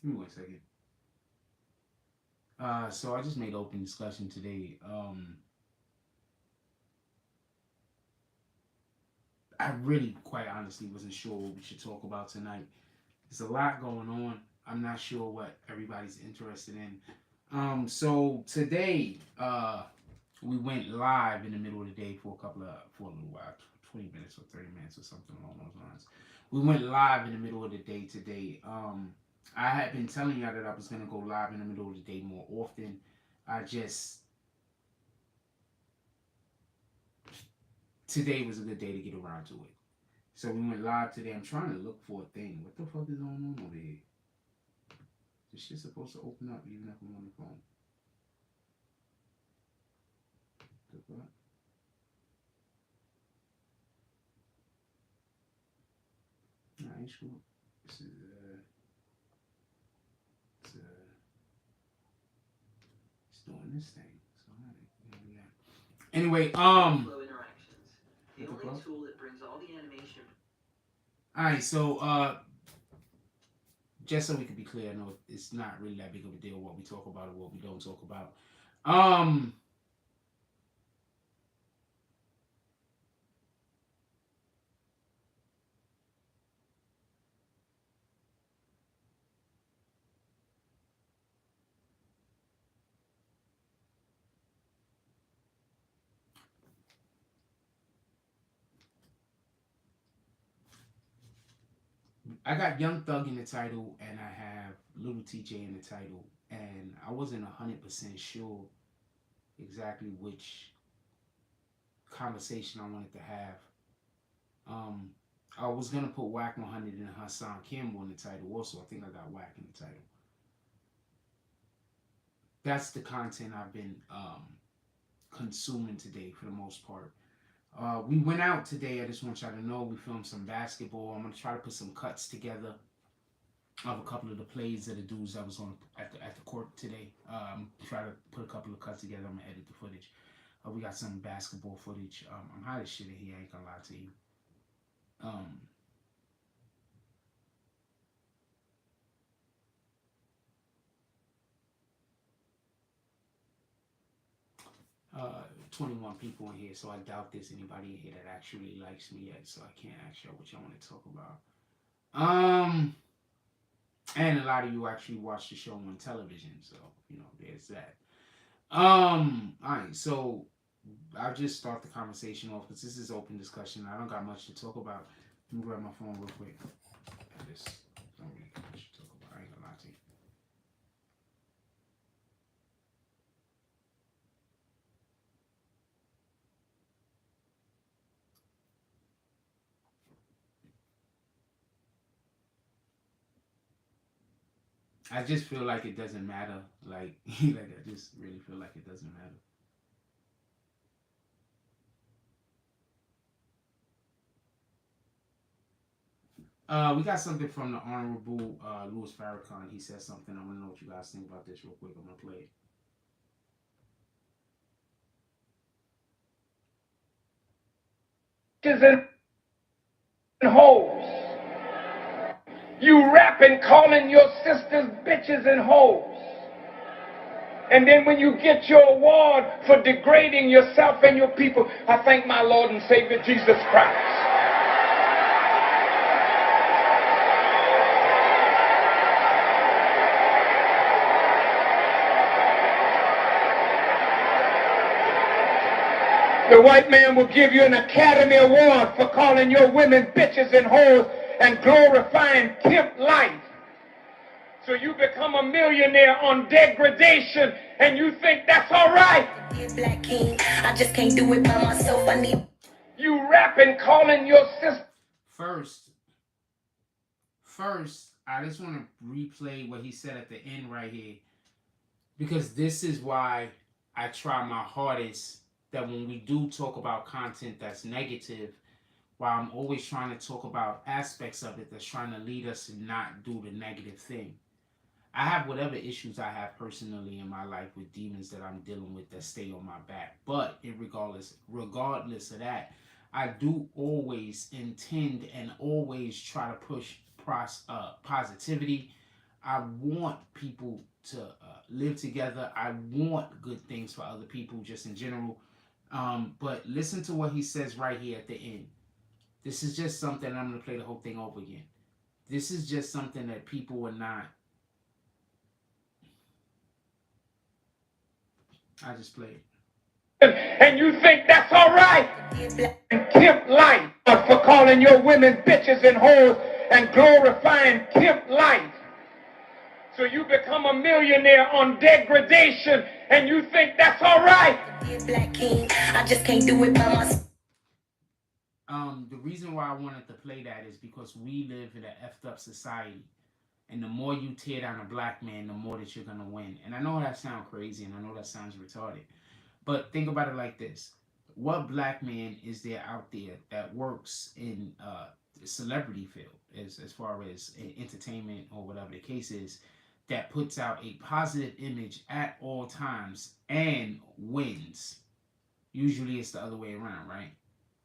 Give me 1 second. So I just made open discussion today. I really, quite honestly, wasn't sure what we should talk about tonight. There's a lot going on. I'm not sure what everybody's interested in. So today, we went live in the middle of the day for a little while, 20 minutes or 30 minutes or something along those lines. We went live in the middle of the day today. I had been telling y'all that I was gonna go live in the middle of the day more often. I just Today was a good day to get around to it. So we went live today. I'm trying to look for a thing. What the fuck is going on over here? This shit's supposed to open up even if I'm on the phone. The fuck? Nah, I ain't sure. This is it's, it's doing this thing. So yeah. Anyway, the only tool that brings all the animation. All right, so just so we can be clear, I know it's not really that big of a deal what we talk about or what we don't talk about. Um, 'I got Young Thug in the title and I have Little Tjay in the title, and I wasn't 100% sure exactly which conversation I wanted to have. Um, I was gonna put Wack 100 and Hassan Campbell in the title. Also, I think I got Wack in the title. That's the content I've been consuming today for the most part. We went out today. I just want y'all to know we filmed some basketball. I'm gonna try to put some cuts together of a couple of the plays of the dudes that was on at the court today. Try to put a couple of cuts together. I'm gonna edit the footage. We got some basketball footage. I'm hot as shit in here. I ain't gonna lie to you. Um, 21 people in here, so I doubt there's anybody in here that actually likes me yet. So I can't ask y'all what y'all want to talk about. And a lot of you actually watch the show on television, so there's that. All right, so I'll just start the conversation off because this is open discussion. I don't got much to talk about. Let me grab my phone real quick. I just don't really got much to talk about. I ain't gonna lie to you. I just feel like it doesn't matter. Like, like I just really feel like it doesn't matter. We got something from the Honorable Louis Farrakhan. He said something. I want to know what you guys think about this real quick. I'm gonna play it. And hoes. You rapping, calling your sisters bitches and hoes. And then when you get your award for degrading yourself and your people, I thank my Lord and Savior Jesus Christ. The white man will give you an Academy Award for calling your women bitches and hoes and glorifying pimp life. So you become a millionaire on degradation and you think that's all right. Black King, I just can't do it by myself. I need you rapping, calling your sister. First, first, I just want to replay what he said at the end right here because this is why I try my hardest that when we do talk about content that's negative, while I'm always trying to talk about aspects of it that's trying to lead us to not do the negative thing. I have whatever issues I have personally in my life with demons that I'm dealing with that stay on my back. But regardless of that, I do always intend and always try to push positivity. I want people to live together. I want good things for other people, just in general. But listen to what he says right here at the end. This is just something, I'm going to play the whole thing over again. This is just something that people are not. I just play it. And you think that's all right? And pimp life for calling your women bitches and hoes and glorifying pimp life. So you become a millionaire on degradation and you think that's all right? Black king, I just can't do it by myself. The reason why I wanted to play that is because we live in an effed up society. And the more you tear down a black man, the more that you're going to win. And I know that sounds crazy and I know that sounds retarded. But think about it like this. What black man is there out there that works in the celebrity field, as far as entertainment or whatever the case is, that puts out a positive image at all times and wins? Usually it's the other way around, right?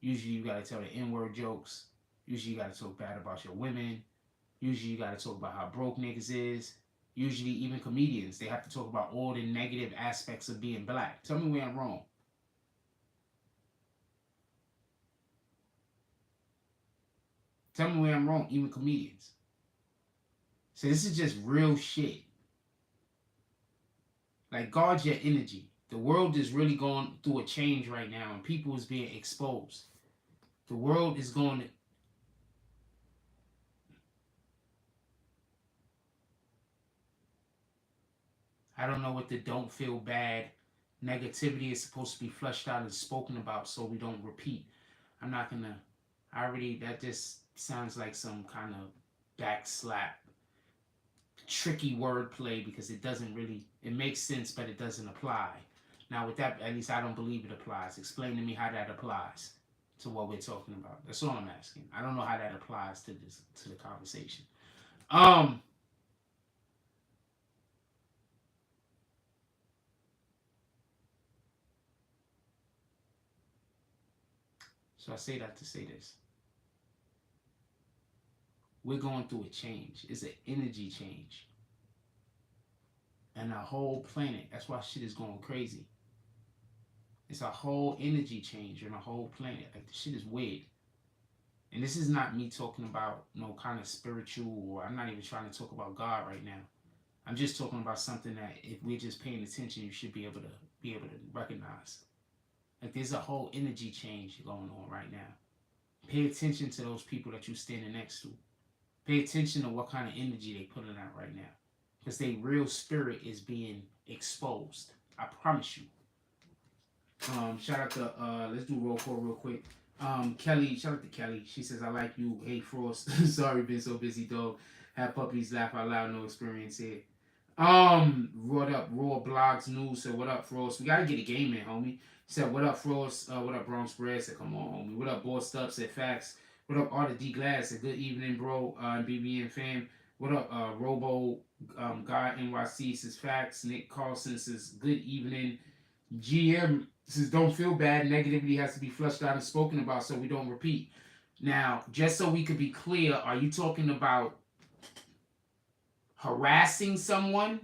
Usually you got to tell the N-word jokes. Usually you got to talk bad about your women. Usually you got to talk about how broke niggas is. Usually even comedians, they have to talk about all the negative aspects of being black. Tell me where I'm wrong. Tell me where I'm wrong, even comedians. So this is just real shit. Like, guard your energy. The world is really going through a change right now and people is being exposed. The world is going to... I don't know what the don't feel bad. Negativity is supposed to be flushed out and spoken about so we don't repeat. I'm not going to... that just sounds like some kind of backslap, tricky wordplay, because it doesn't really... It makes sense, but it doesn't apply. Now, with that, at least I don't believe it applies. Explain to me how that applies to what we're talking about. That's all I'm asking. I don't know how that applies to the conversation. So I say that to say this. We're going through a change. It's an energy change. And our whole planet, that's why shit is going crazy. It's a whole energy change on the whole planet. Like, the shit is weird. And this is not me talking about no kind of spiritual, or I'm not even trying to talk about God right now. I'm just talking about something that if we're just paying attention, you should be able to recognize. Like, there's a whole energy change going on right now. Pay attention to those people that you're standing next to. Pay attention to what kind of energy they putting out right now. Because their real spirit is being exposed. I promise you. Shout out to, let's do roll call real quick. Kelly, shout out to Kelly. She says, I like you. Hey, Frost. Sorry, been so busy, dog. Have puppies laugh out loud, no experience here. What up, Raw Blogs News said, what up, Frost? We gotta get a game in, homie. Said, what up, Frost? What up, Bronx Bread? Said, come on, homie. What up, Bossed Up? Said, facts. What up, Arthur D. Glass? Said, good evening, bro. BBN fam. What up, Robo Guy NYC? Says, facts. Nick Carlson says, good evening. GM says, don't feel bad. Negativity has to be flushed out and spoken about so we don't repeat. Now, just so we could be clear, are you talking about harassing someone?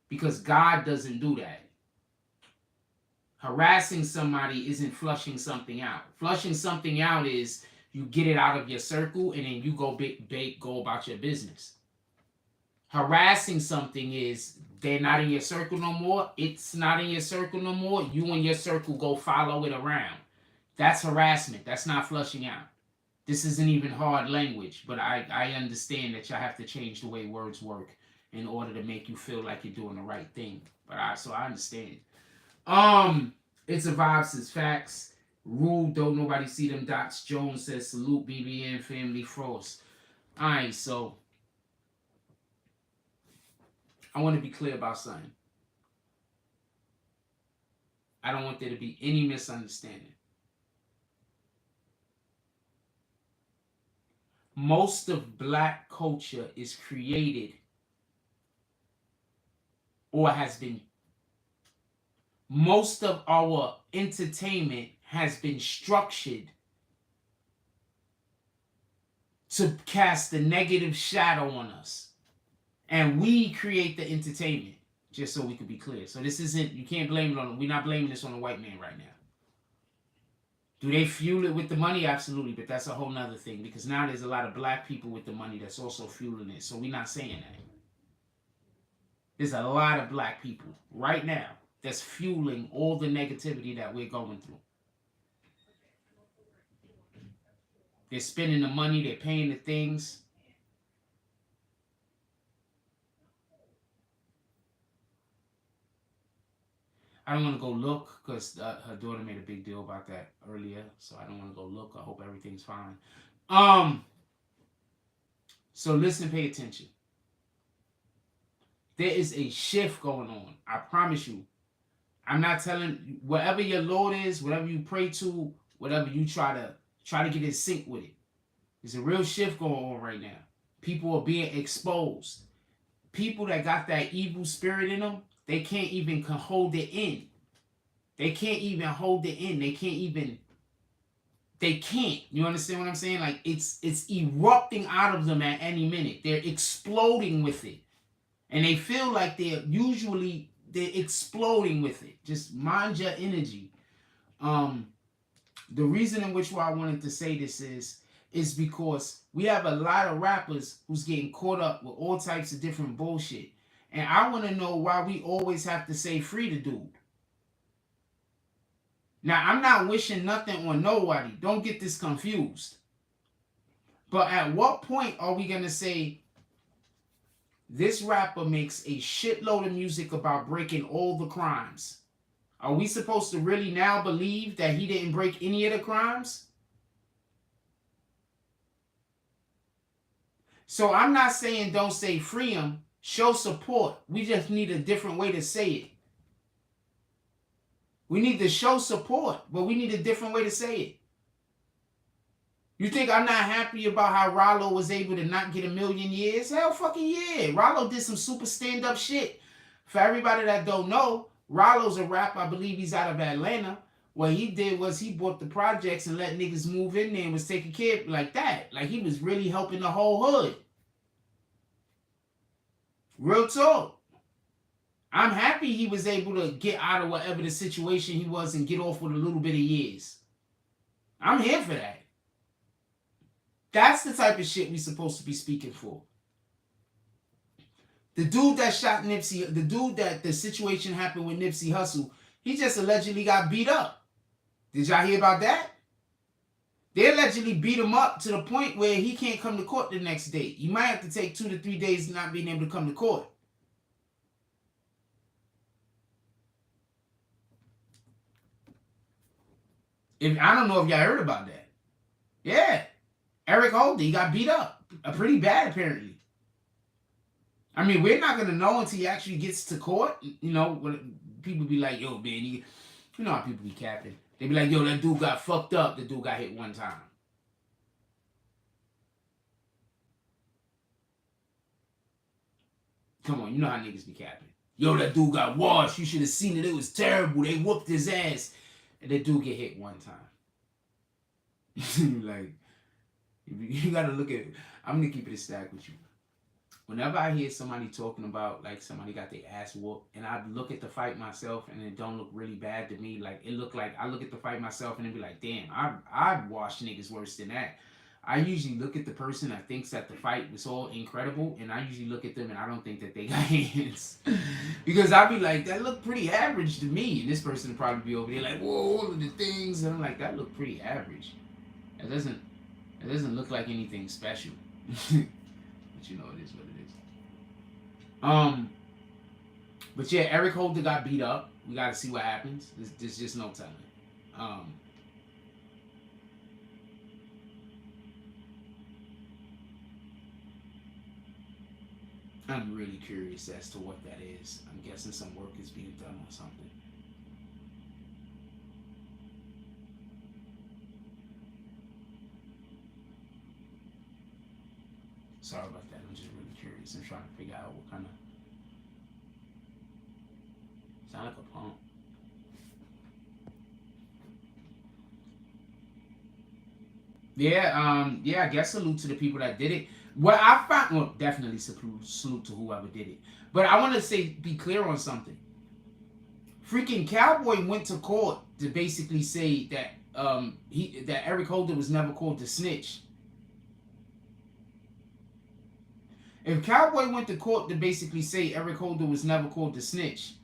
Because God doesn't do that. Harassing somebody isn't flushing something out. Flushing something out is you get it out of your circle and then you go go about your business. Harassing something is they're not in your circle no more. It's not in your circle no more. You and your circle go follow it around. That's harassment. That's not flushing out. This isn't even hard language, but I understand that y'all have to change the way words work in order to make you feel like you're doing the right thing. So I understand. It's a vibe, says facts. Rule, don't nobody see them dots. Jones says salute BBN family Frost. Alright, so I want to be clear about something. I don't want there to be any misunderstanding. Most of black culture is created or has been. Most of our entertainment has been structured to cast a negative shadow on us. And we create the entertainment, just so we could be clear. So this isn't, you can't blame it on, we're not blaming this on the white man right now. Do they fuel it with the money? Absolutely, but that's a whole nother thing, because now there's a lot of black people with the money that's also fueling it. So we're not saying that. There's a lot of black people right now that's fueling all the negativity that we're going through. They're spending the money, they're paying the things. I don't want to go look, because her daughter made a big deal about that earlier, so I don't want to go look. I hope everything's fine. So listen, pay attention. There is a shift going on. I promise you. I'm not telling, whatever your Lord is, whatever you pray to, whatever you try to get in sync with it. There's a real shift going on right now. People are being exposed. People that got that evil spirit in them, they can't even hold it in. They can't even hold it in. They can't. You understand what I'm saying? Like, it's erupting out of them at any minute. They're exploding with it. And they feel like they're exploding with it. Just mind your energy. The reason in which why I wanted to say this is because we have a lot of rappers who's getting caught up with all types of different bullshit. And I want to know why we always have to say free the dude. Now, I'm not wishing nothing on nobody. Don't get this confused. But at what point are we going to say, this rapper makes a shitload of music about breaking all the crimes? Are we supposed to really now believe that he didn't break any of the crimes? So I'm not saying don't say free him. Show support. We just need a different way to say it. We need to show support, but we need a different way to say it. You think I'm not happy about how Rollo was able to not get 1 million years? Hell fucking yeah. Rollo did some super stand-up shit. For everybody that don't know, Rollo's a rapper. I believe he's out of Atlanta. What he did was he bought the projects and let niggas move in there and was taking care of like that. Like, he was really helping the whole hood. Real talk. I'm happy he was able to get out of whatever the situation he was and get off with a little bit of years. I'm here for that. That's the type of shit we supposed to be speaking for. The dude that shot Nipsey, the dude that the situation happened with Nipsey Hussle, he just allegedly got beat up. Did y'all hear about that? They allegedly beat him up to the point where he can't come to court the next day. You might have to take 2 to 3 days not being able to come to court. I don't know if y'all heard about that. Yeah. Eric Holder, he got beat up. Pretty bad, apparently. I mean, we're not going to know until he actually gets to court. You know, when people be like, yo, man, you know how people be capping. They be like, yo, that dude got fucked up. The dude got hit one time. Come on, you know how niggas be capping. Yo, that dude got washed. You should have seen it. It was terrible. They whooped his ass. And the dude get hit one time. Like, you gotta look at it. I'm gonna keep it a stack with you. Whenever I hear somebody talking about like somebody got their ass whooped, and I look at the fight myself and it don't look really bad to me, like it look like I look at the fight myself and it be like, damn, I've watched niggas worse than that. I usually look at the person that thinks that the fight was all incredible, and I usually look at them and I don't think that they got hands. Because I be like, that looked pretty average to me. And this person would probably be over there like, whoa, all of the things. And I'm like, that looked pretty average. It doesn't look like anything special. But you know, it is what it is. But yeah, Eric Holder got beat up. We got to see what happens. There's just no telling. I'm really curious as to what that is. I'm guessing some work is being done on something. Sorry about that. I'm just really curious. I'm trying to figure out what kind of... Sound like a pump. Yeah, I guess salute to the people that did it. What I find, well, definitely salute to whoever did it. But I want to say, be clear on something. Freaking Cowboy went to court to basically say that that Eric Holder was never called to snitch. If Cowboy went to court to basically say Eric Holder was never called to snitch,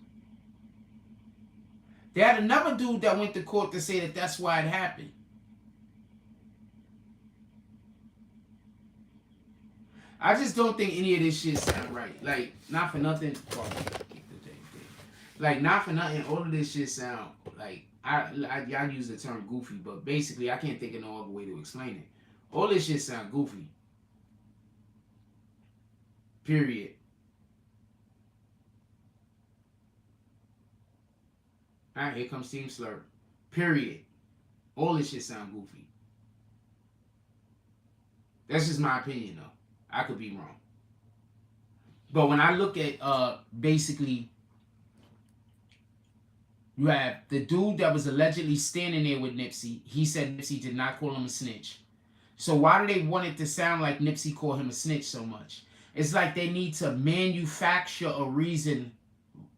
they had another dude that went to court to say that that's why it happened. I just don't think any of this shit sound right. Like, not for nothing. Like, not for nothing. All of this shit sound like I use the term goofy, but basically I can't think of no other way to explain it. All this shit sound goofy. Period. Alright, here comes Team Slurp. Period. All this shit sound goofy. That's just my opinion, though. I could be wrong. But when I look at basically, you have the dude that was allegedly standing there with Nipsey. He said Nipsey did not call him a snitch. So why do they want it to sound like Nipsey called him a snitch so much? It's like they need to manufacture a reason.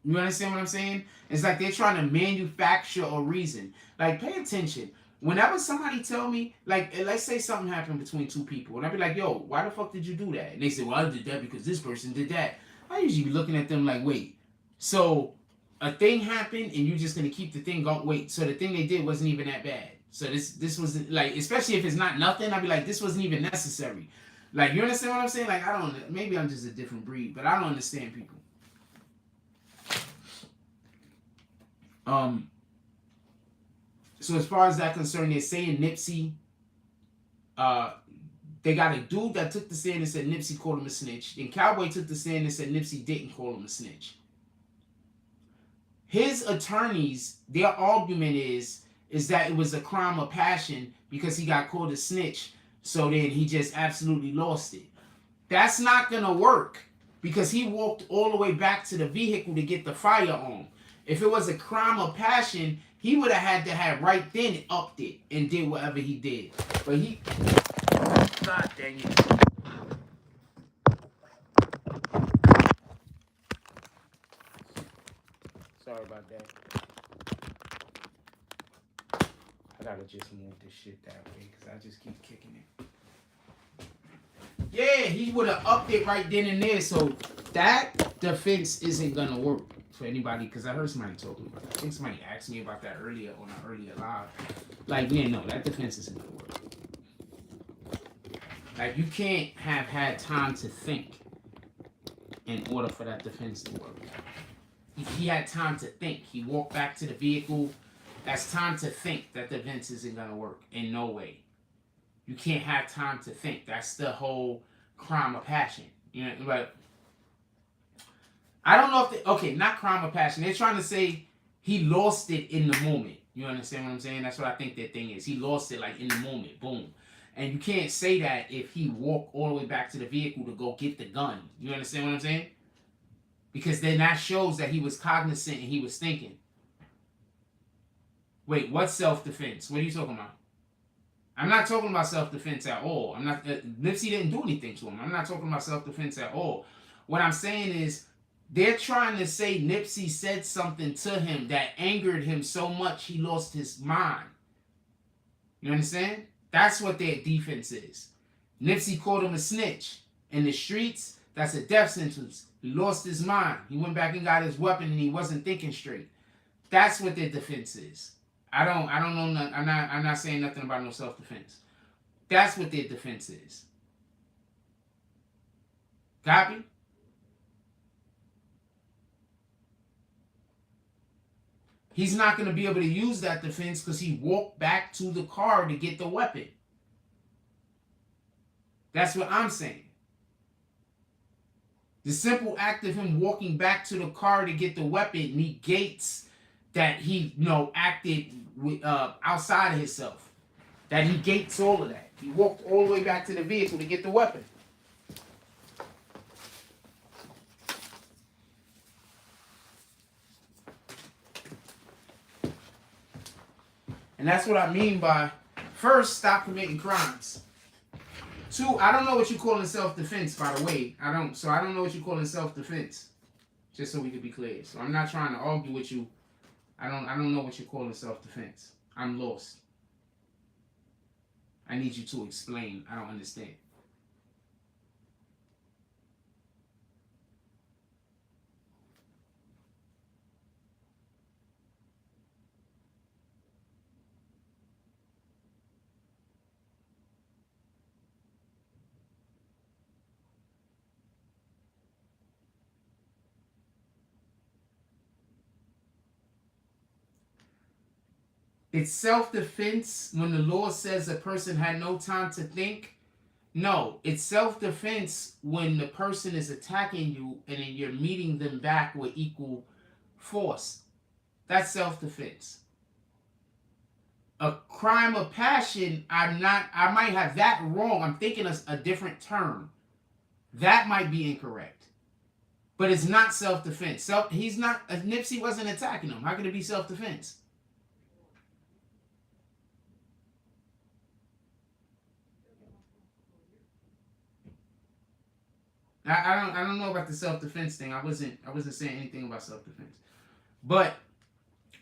You understand what I'm saying? It's like they're trying to manufacture a reason. Like, pay attention. Whenever somebody tell me, like, let's say something happened between two people, and I be like, yo, why the fuck did you do that? And they say, well, I did that because this person did that. I usually be looking at them like, wait, so a thing happened and you're just going to keep the thing going? Wait, so the thing they did wasn't even that bad. So this wasn't, like, especially if it's not nothing, I'd be like, this wasn't even necessary. Like, you understand what I'm saying? Like, I don't, maybe I'm just a different breed, but I don't understand people. So as far as that concerned, they're saying Nipsey, they got a dude that took the stand and said Nipsey called him a snitch. Then Cowboy took the stand and said Nipsey didn't call him a snitch. His attorneys, their argument is that it was a crime of passion because he got called a snitch. So then he just absolutely lost it. That's not going to work because he walked all the way back to the vehicle to get the firearm. If it was a crime of passion, he would have had to have right then upped it and did whatever he did. But he... God dang it. Sorry about that. I gotta just move this shit that way because I just keep kicking it. Yeah, he would have upped it right then and there. So that defense isn't gonna work for anybody, because I heard somebody talking about that. I think somebody asked me about that earlier on an earlier live. Like, yeah, no, that defense isn't gonna work. Like, you can't have had time to think in order for that defense to work. He had time to think. He walked back to the vehicle. That's time to think that the defense isn't gonna work. In no way. You can't have time to think. That's the whole crime of passion. You know, but I don't know if they, okay, not crime of passion. They're trying to say he lost it in the moment. You understand what I'm saying? That's what I think their thing is. He lost it like in the moment. Boom. And you can't say that if he walked all the way back to the vehicle to go get the gun. You understand what I'm saying? Because then that shows that he was cognizant and he was thinking. Wait, what self-defense? What are you talking about? I'm not talking about self-defense at all. I'm not. Nipsey didn't do anything to him. I'm not talking about self-defense at all. What I'm saying is they're trying to say Nipsey said something to him that angered him so much he lost his mind. You understand? That's what their defense is. Nipsey called him a snitch. In the streets, that's a death sentence. He lost his mind. He went back and got his weapon and he wasn't thinking straight. That's what their defense is. I don't know. I'm not saying nothing about no self-defense. That's what their defense is. Copy? He's not going to be able to use that defense because he walked back to the car to get the weapon. That's what I'm saying. The simple act of him walking back to the car to get the weapon negates that he, acted outside of himself. That negates all of that. He walked all the way back to the vehicle to get the weapon. And that's what I mean by, first, stop committing crimes. Two, I don't know what you call in self-defense, by the way. I don't know what you call in self-defense. Just so we could be clear. So I'm not trying to argue with you. I don't know what you call in self-defense. I'm lost. I need you to explain. I don't understand. It's self-defense when the law says a person had no time to think. No, it's self-defense when the person is attacking you and then you're meeting them back with equal force. That's self-defense. A crime of passion, I might have that wrong. I'm thinking of a different term. That might be incorrect. But it's not self-defense. He's not, Nipsey wasn't attacking him. How can it be self-defense? I don't know about the self-defense thing. I wasn't saying anything about self-defense. But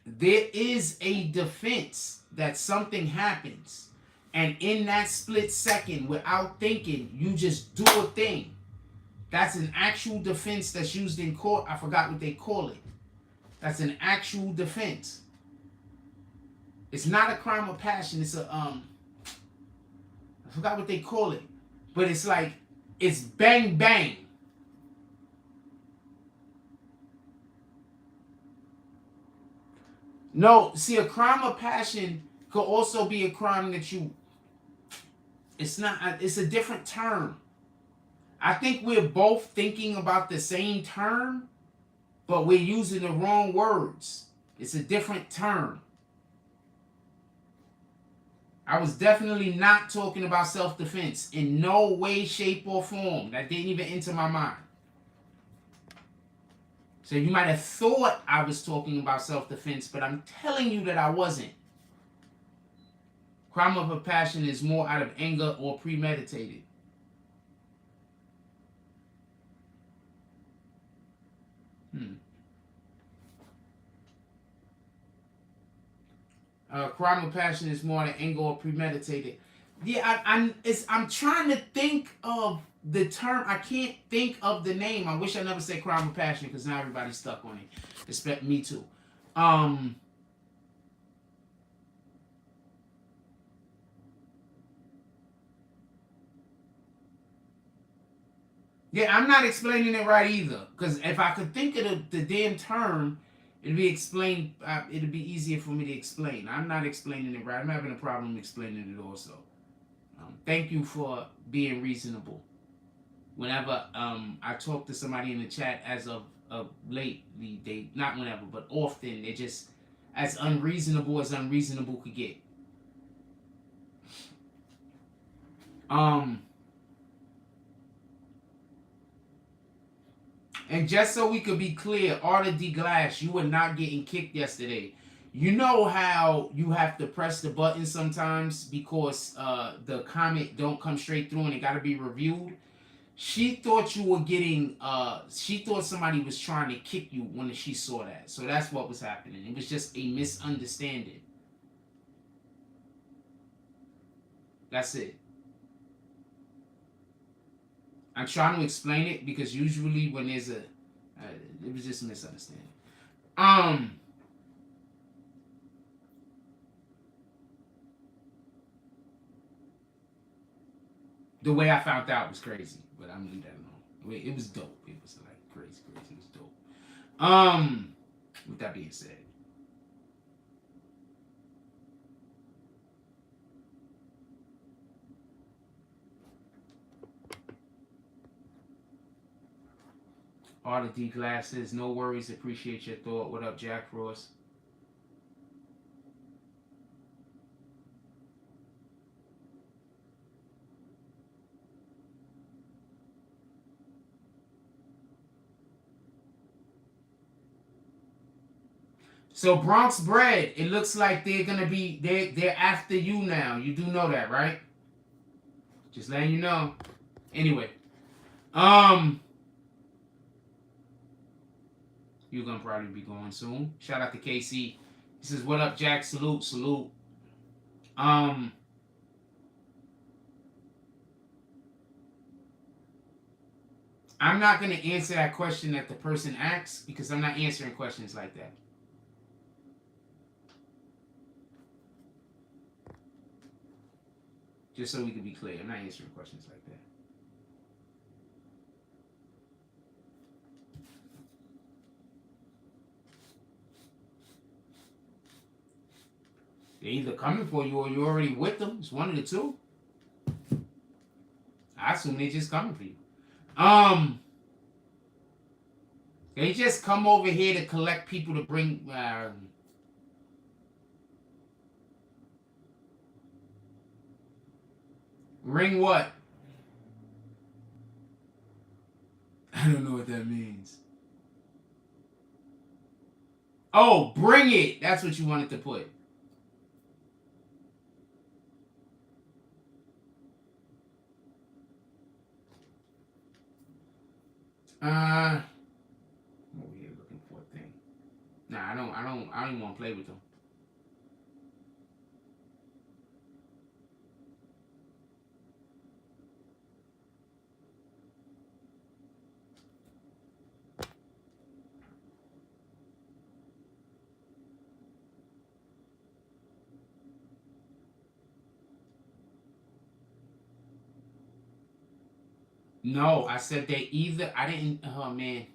there is a defense that something happens, and in that split second, without thinking, you just do a thing. That's an actual defense that's used in court. I forgot what they call it. That's an actual defense. It's not a crime of passion. It's a I forgot what they call it. But it's like, it's bang bang. No, see, a crime of passion could also be a crime that it's not, it's a different term. I think we're both thinking about the same term, but we're using the wrong words. It's a different term. I was definitely not talking about self-defense in no way, shape, or form. That didn't even enter my mind. So you might have thought I was talking about self-defense, but I'm telling you that I wasn't. Crime of a passion is more out of anger or premeditated. Crime of passion is more than anger or premeditated. Yeah, I'm trying to think of the term. I can't think of the name. I wish I never said crime of passion because now everybody's stuck on it. Expect me too. Yeah, I'm not explaining it right either. Because if I could think of the damn term, it'd be explained. It'd be easier for me to explain. I'm not explaining it right. I'm having a problem explaining it also. Thank you for being reasonable. Whenever I talk to somebody in the chat as of late, they not whenever, but often, they're just as unreasonable could get. And just so we could be clear, Arthur D. Glass, you were not getting kicked yesterday. You know how you have to press the button sometimes because the comment don't come straight through and it got to be reviewed? She thought you were getting, she thought somebody was trying to kick you when she saw that. So that's what was happening. It was just a misunderstanding. That's it. I'm trying to explain it because usually when there's a, it was just a misunderstanding. The way I found out was crazy, but I'm gonna leave that alone. It was dope. It was like crazy. It was dope. With that being said. Arthur D. Glasses, no worries, appreciate your thought. What up, Jack Frost? So Bronx Bread, it looks like they're gonna be they're after you now. You do know that, right? Just letting you know. Anyway, you're gonna probably be going soon. Shout out to KC. He says, "What up, Jack? Salute, salute." I'm not gonna answer that question that the person asks because I'm not answering questions like that. Just so we can be clear, I'm not answering questions like that. They're either coming for you or you're already with them. It's one of the two. I assume they're just coming for you. They just come over here to collect people to bring. Ring what? I don't know what that means. Oh, bring it. That's what you wanted to put. I'm over here looking for a thing. Nah, I don't even want to play with them. No, I said they either. I didn't. Oh man,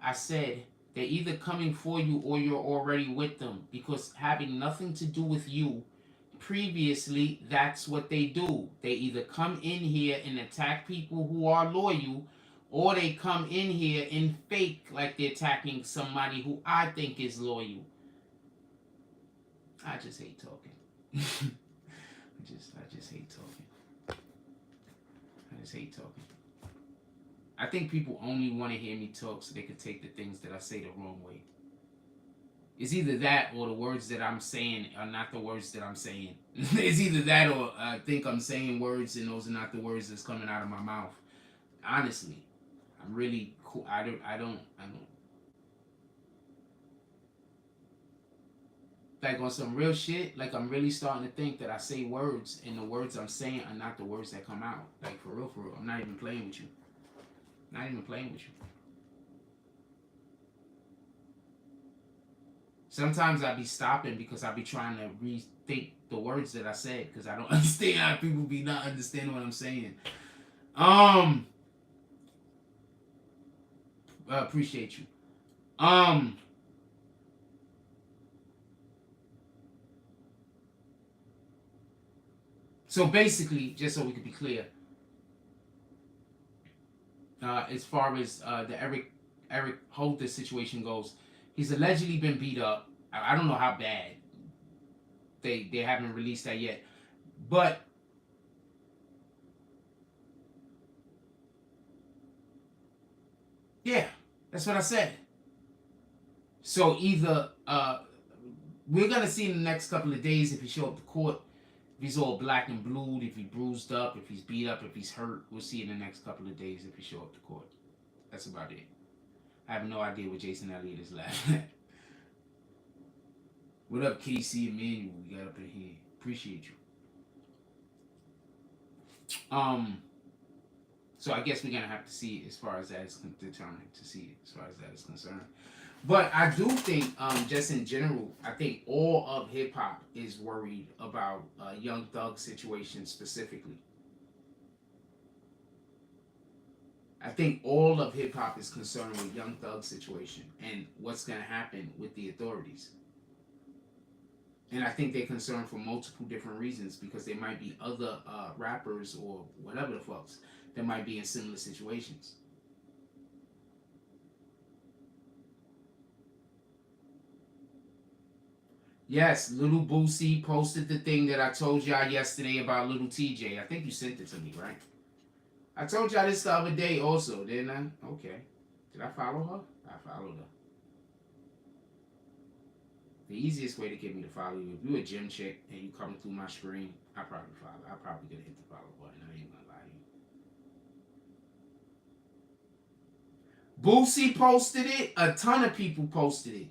I said they're either coming for you or you're already with them because having nothing to do with you previously, that's what they do. They either come in here and attack people who are loyal, or they come in here and fake like they're attacking somebody who I think is loyal. I just hate talking. I just hate talking. I just hate talking. I think people only want to hear me talk so they can take the things that I say the wrong way. It's either that or the words that I'm saying are not the words that I'm saying. It's either that or I think I'm saying words and those are not the words that's coming out of my mouth. Honestly, I'm really cool. I don't. Like on some real shit, like I'm really starting to think that I say words and the words I'm saying are not the words that come out. Like for real, for real. I'm not even playing with you. Not even playing with you. Sometimes I be stopping because I be trying to rethink the words that I said because I don't understand how people be not understanding what I'm saying. Appreciate you. So basically, just so we can be clear, as far as the Eric Holder situation goes, he's allegedly been beat up. I don't know how bad. They haven't released that yet, but yeah, that's what I said. So either we're gonna see in the next couple of days if he show up to court, if he's all black and blued, if he bruised up, if he's beat up, if he's hurt. We'll see in the next couple of days if he show up to court. That's about it. I have no idea what Jason Elliott is laughing at. What up, KC Emmanuel? We got up in here. Appreciate you. So I guess we're gonna have to see as far as that is determined to see as far as that is concerned. But I do think, just in general, I think all of hip hop is worried about Young Thug's situation specifically. I think all of hip hop is concerned with Young Thug's situation and what's gonna happen with the authorities. And I think they're concerned for multiple different reasons because there might be other rappers or whatever the fucks that might be in similar situations. Yes, Little Boosie posted the thing that I told y'all yesterday about Little Tjay. I think you sent it to me, right? I told y'all this the other day also, didn't I? Okay. Did I follow her? I followed her. The easiest way to get me to follow you, if you a gym chick and you coming through my screen, I probably follow. I probably gonna hit the follow button. I ain't gonna lie to you. Boosie posted it. A ton of people posted it.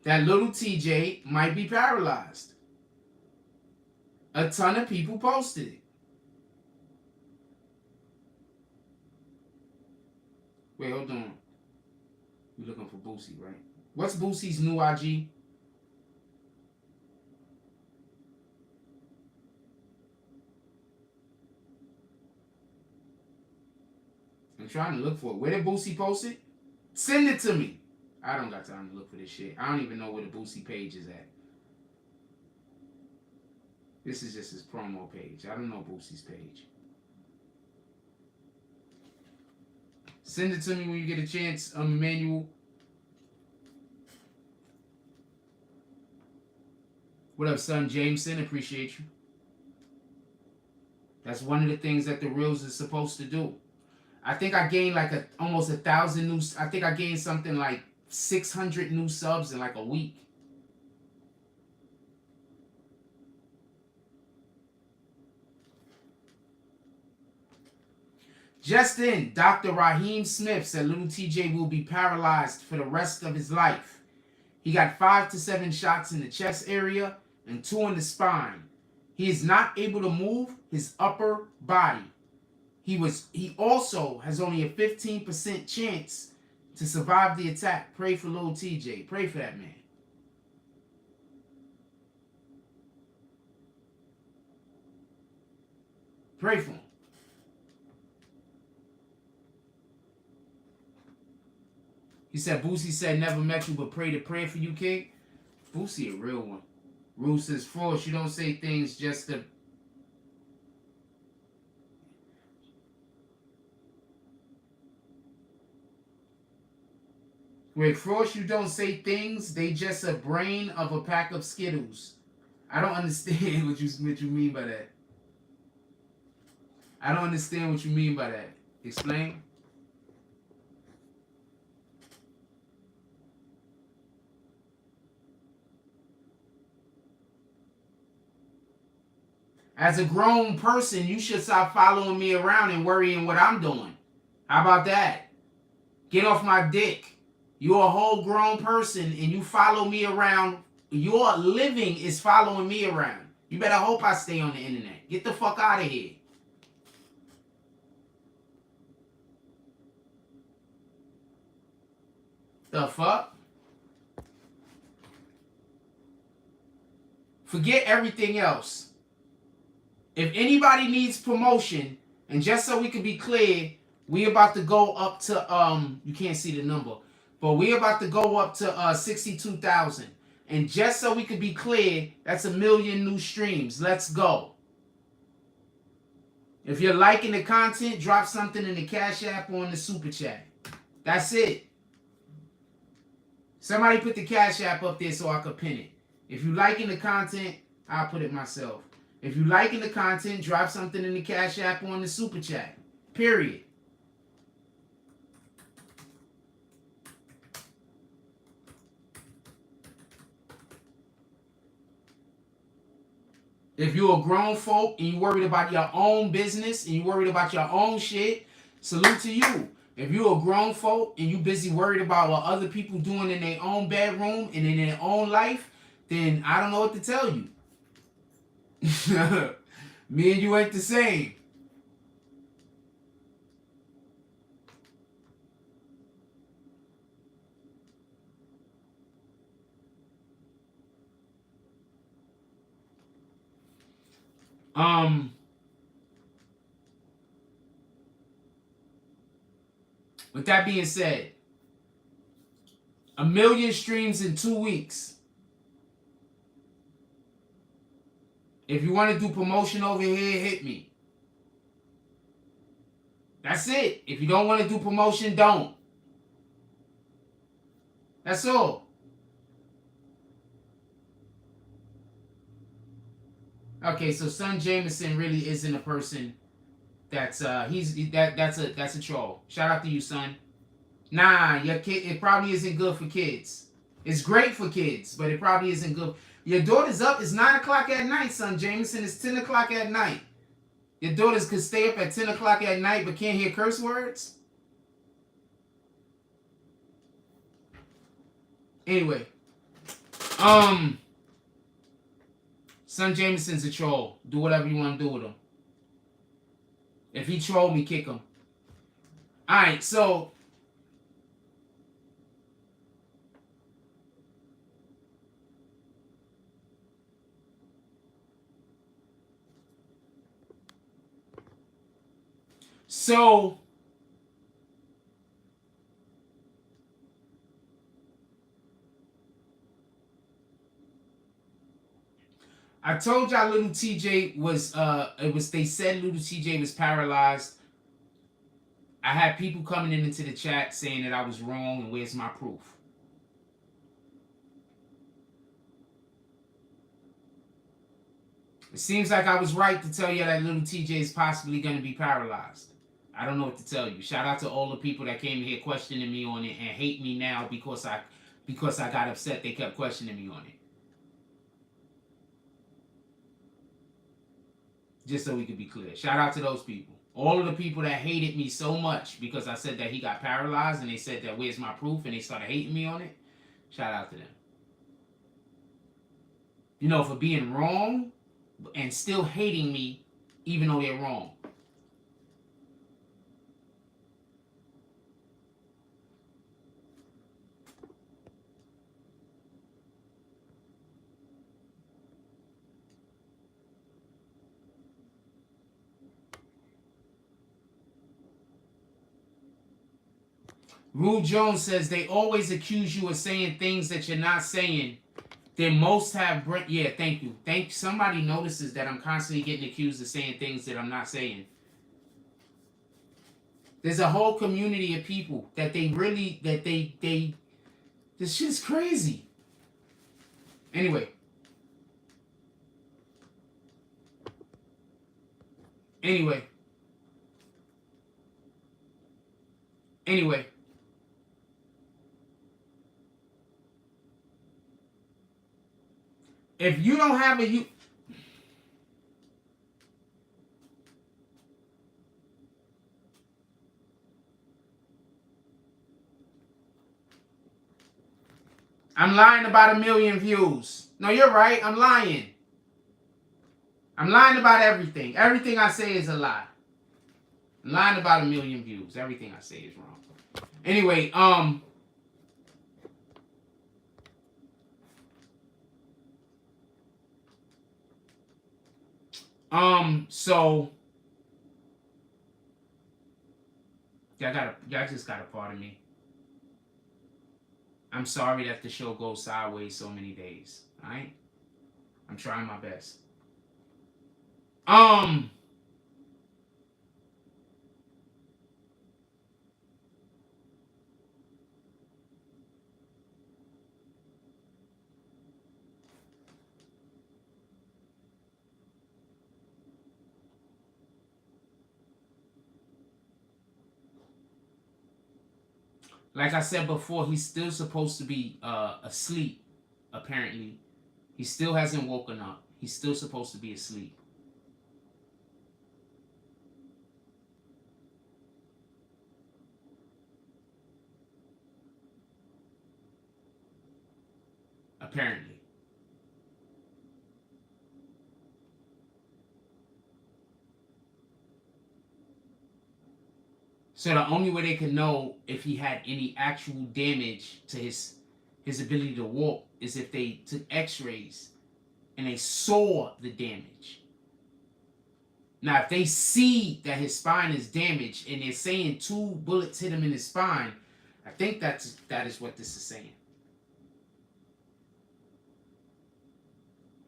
That little Tjay might be paralyzed. A ton of people posted it. Wait, hold on. You looking for Boosie, right? What's Boosie's new IG? I'm trying to look for it. Where did Boosie post it? Send it to me. I don't got time to look for this shit. I don't even know where the Boosie page is at. This is just his promo page. I don't know Boosie's page. Send it to me when you get a chance, Emmanuel. What up, son? Jameson, appreciate you. That's one of the things that the Reels is supposed to do. I think I gained like almost 1,000 new. I think I gained something like 600 new subs in like a week. Just in, Dr. Raheem Smith said little Tjay will be paralyzed for the rest of his life. He got 5 to 7 shots in the chest area and 2 in the spine. He is not able to move his upper body. He also has only a 15% chance to survive the attack. Pray for little Tjay. Pray for that man. Pray for him. He said, Boosie said, never met you, but pray to pray for you, kid. Boosie a real one. Rue says, Frost, you don't say things just to... Wait, Frost, you don't say things, they just a brain of a pack of Skittles. I don't understand what you mean by that. I don't understand what you mean by that. Explain. As a grown person, you should stop following me around and worrying what I'm doing. How about that? Get off my dick. You're a whole grown person and you follow me around. Your living is following me around. You better hope I stay on the internet. Get the fuck out of here. The fuck? Forget everything else. If anybody needs promotion, and just so we can be clear, we about to go up to, you can't see the number, but we about to go up to 62,000. And just so we can be clear, that's 1 million new streams. Let's go. If you're liking the content, drop something in the Cash App or in the Super Chat. That's it. Somebody put the Cash App up there so I could pin it. If you liking the content, I'll put it myself. If you liking the content, drop something in the Cash App or in the Super Chat. Period. If you're a grown folk and you worried about your own business and you worried about your own shit, salute to you. If you're a grown folk and you busy worried about what other people doing in their own bedroom and in their own life, then I don't know what to tell you. Me and you ain't the same. With that being said, 1 million streams in 2 weeks. If you want to do promotion over here, hit me. That's it. If you don't want to do promotion, don't. That's all. Okay, so Son Jameson really isn't a person that's that's a troll. Shout out to you, son. Nah, your kid, it probably isn't good for kids. It's great for kids, but it probably isn't good. Your daughter's up. It's 9 o'clock at night, son Jameson. It's 10 o'clock at night. Your daughters could stay up at 10 o'clock at night but can't hear curse words? Anyway. Son Jameson's a troll. Do whatever you want to do with him. If he troll me, kick him. Alright, so I told y'all little TJ was they said little TJ was paralyzed. I had people coming into the chat saying that I was wrong, and where's my proof? It seems like I was right to tell you that little TJ is possibly going to be paralyzed. I don't know what to tell you. Shout out to all the people that came here questioning me on it and hate me now because I got upset. They kept questioning me on it. Just so we could be clear. Shout out to those people. All of the people that hated me so much because I said that he got paralyzed and they said that where's my proof and they started hating me on it. Shout out to them. You know, for being wrong and still hating me even though they're wrong. Rue Jones says they always accuse you of saying things that you're not saying. They most have... Yeah, thank you. Somebody notices that I'm constantly getting accused of saying things that I'm not saying. There's a whole community of people that they really... This shit's crazy. Anyway. If you don't have a... I'm lying about 1 million views. No, you're right. I'm lying. I'm lying about everything. Everything I say is a lie. I'm lying about 1 million views. Everything I say is wrong. Anyway, so y'all just gotta pardon me. I'm sorry that the show goes sideways so many days. Alright? I'm trying my best. Like I said before, he's still supposed to be asleep, apparently. He still hasn't woken up. He's still supposed to be asleep. Apparently. So the only way they could know if he had any actual damage to his ability to walk is if they took x-rays and they saw the damage. Now, if they see that his spine is damaged and they're saying 2 bullets hit him in his spine, I think that is what this is saying.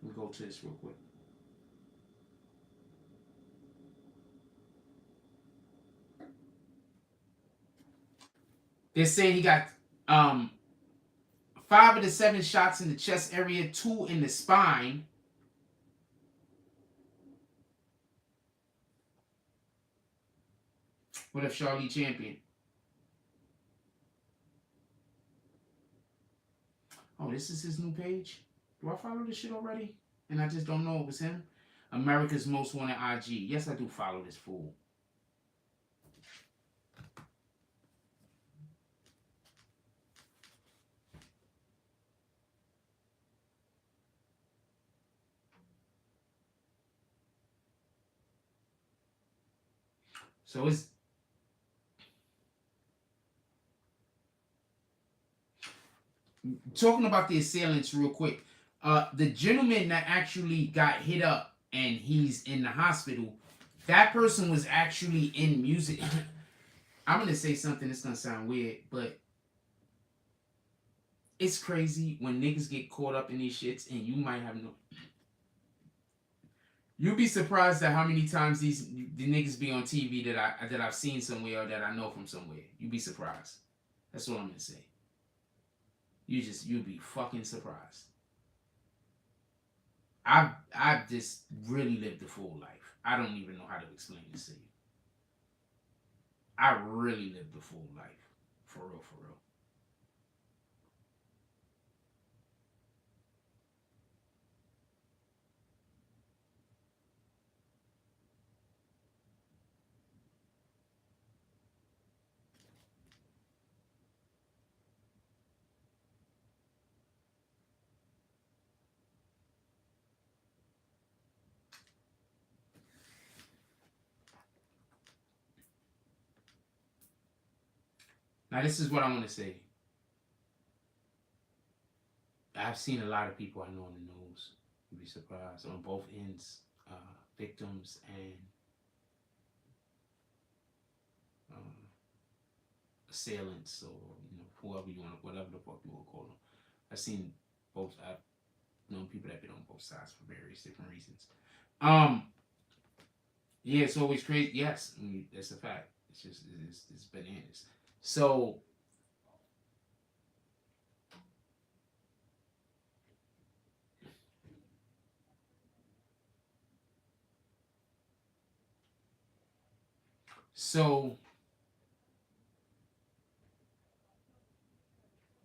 Let me go to this real quick. They're saying he got 5 of the 7 shots in the chest area, 2 in the spine. What if Charlie Champion? Oh, this is his new page? Do I follow this shit already? And I just don't know it was him? America's Most Wanted IG. Yes, I do follow this fool. So it's talking about the assailants real quick. The gentleman that actually got hit up and he's in the hospital, that person was actually in music. I'm gonna say something that's gonna sound weird, but it's crazy when niggas get caught up in these shits and you might have no. You'll be surprised at how many times the niggas be on TV that I've seen somewhere or that I know from somewhere. You'd be surprised. That's what I'm gonna say. You'll be fucking surprised. I've just really lived a full life. I don't even know how to explain this to you. I really lived a full life. For real, for real. Now, this is what I want to say. I've seen a lot of people I know in the news. You'd be surprised on both ends, victims and assailants, or whoever you want, whatever the fuck you want to call them. I've seen both. I've known people that been on both sides for various different reasons. Yeah, it's always crazy. Yes, I mean, that's a fact. It's just it's bananas. So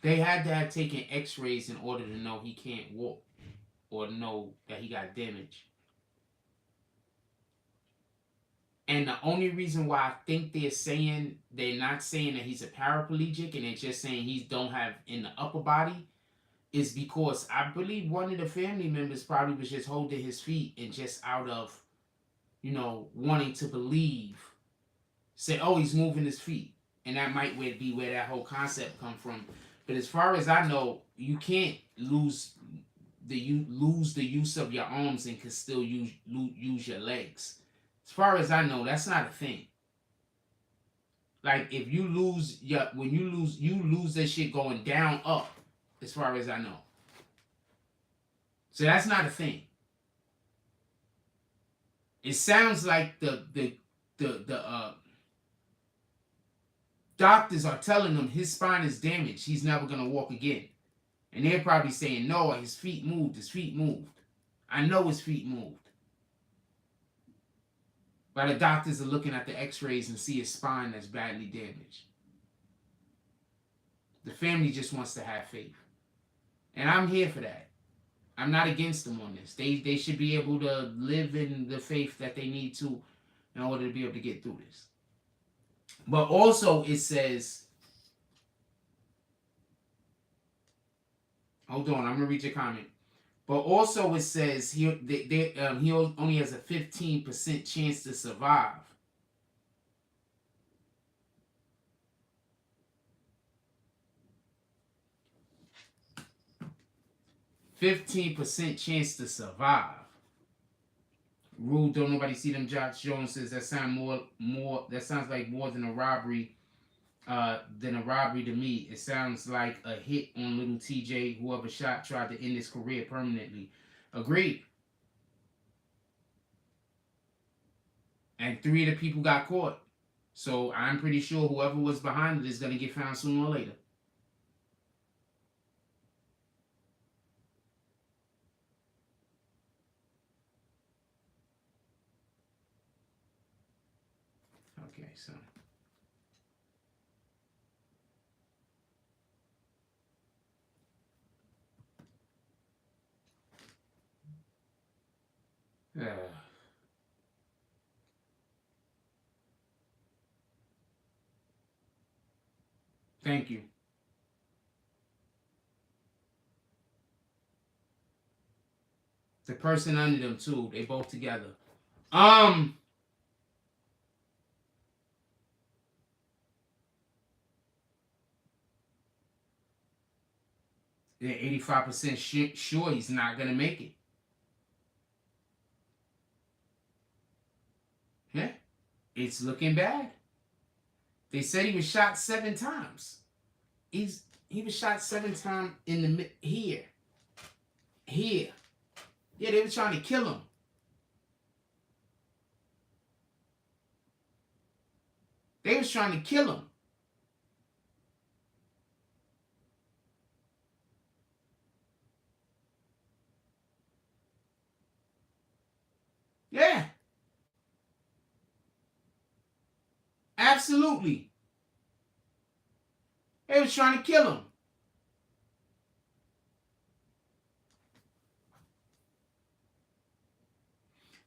they had to have taken X-rays in order to know he can't walk or know that he got damage. And the only reason why I think they're not saying that he's a paraplegic and they're just saying he don't have in the upper body is because I believe one of the family members probably was just holding his feet and just out of, wanting to believe, say, oh, he's moving his feet. And that might be where that whole concept come from. But as far as I know, you can't lose the use of your arms and can still use your legs. As far as I know, that's not a thing. Like if you lose you lose that shit going down up. As far as I know, so that's not a thing. It sounds like the doctors are telling him his spine is damaged. He's never gonna walk again, and they're probably saying, "No, his feet moved. His feet moved. I know his feet moved." But the doctors are looking at the X-rays and see his spine that's badly damaged. The family just wants to have faith, and I'm here for that. I'm not against them on this. They should be able to live in the faith that they need to in order to be able to get through this. But also it says, hold on, I'm gonna read your comment. But also it says he only has a 15% chance to survive. %15 chance to survive. Rule, don't nobody see them. Josh Jones says that sounds like more than a robbery to me. It sounds like a hit on little Tjay. Whoever shot tried to end his career permanently. Agreed. And 3 of the people got caught. So I'm pretty sure whoever was behind it is going to get found sooner or later. Okay, so. Thank you. The person under them too. They both together. They're 85% sure he's not gonna make it. Yeah, it's looking bad. They said he was shot 7 times. He was shot 7 times in the here. Yeah, they were trying to kill him. They was trying to kill him. Yeah. Absolutely. They was trying to kill him.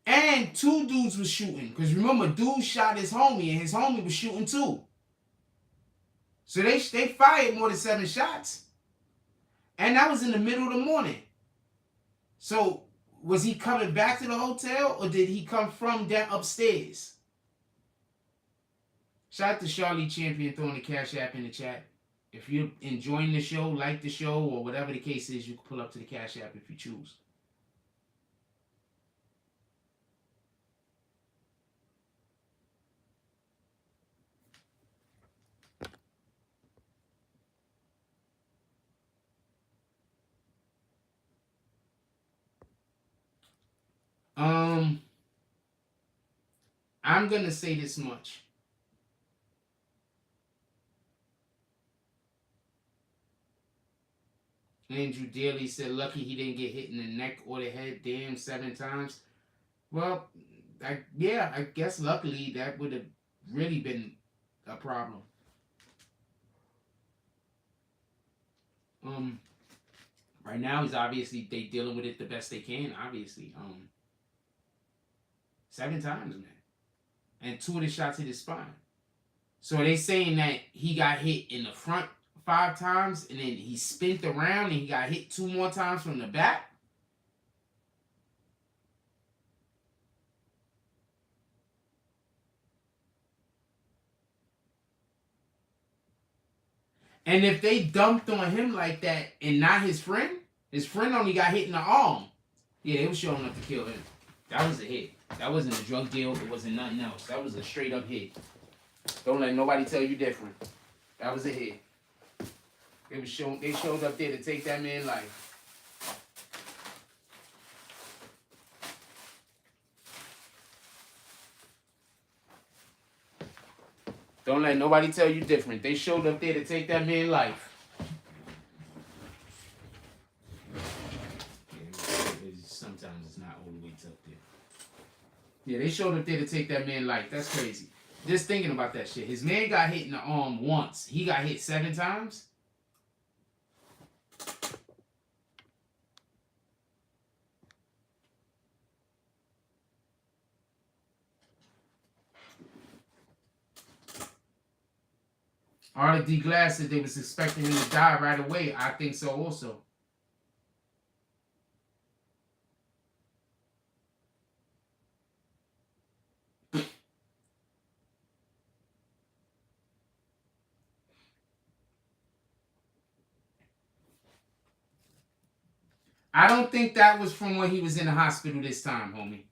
And 2 dudes was shooting. Because remember, dude shot his homie, and his homie was shooting too. So they fired more than 7 shots. And that was in the middle of the morning. So was he coming back to the hotel, or did he come from down upstairs? Shout out to Charlie Champion throwing the Cash App in the chat. If you're enjoying the show, like the show, or whatever the case is, you can pull up to the Cash App if you choose. I'm gonna say this much. Andrew Daly said, lucky he didn't get hit in the neck or the head, damn, 7 times. Well, I guess luckily that would have really been a problem. Right now he's obviously, they dealing with it the best they can, obviously. 7 times, man. And 2 of the shots hit his spine. So they saying that he got hit in the front 5 times, and then he spent around and he got hit 2 more times from the back. And if they dumped on him like that and not his friend only got hit in the arm. Yeah, they were showing up to kill him. That was a hit. That wasn't a drug deal. It wasn't nothing else. That was a straight up hit. Don't let nobody tell you different. That was a hit. They showed up there to take that man's life. Don't let nobody tell you different. They showed up there to take that man's life. Sometimes it's not all the way up there. Yeah, they showed up there to take that man's life. That's crazy. Just thinking about that shit. His man got hit in the arm once. He got hit 7 times. Arthur D. Glass said they was expecting him to die right away. I think so also. I don't think that was from when he was in the hospital this time, homie.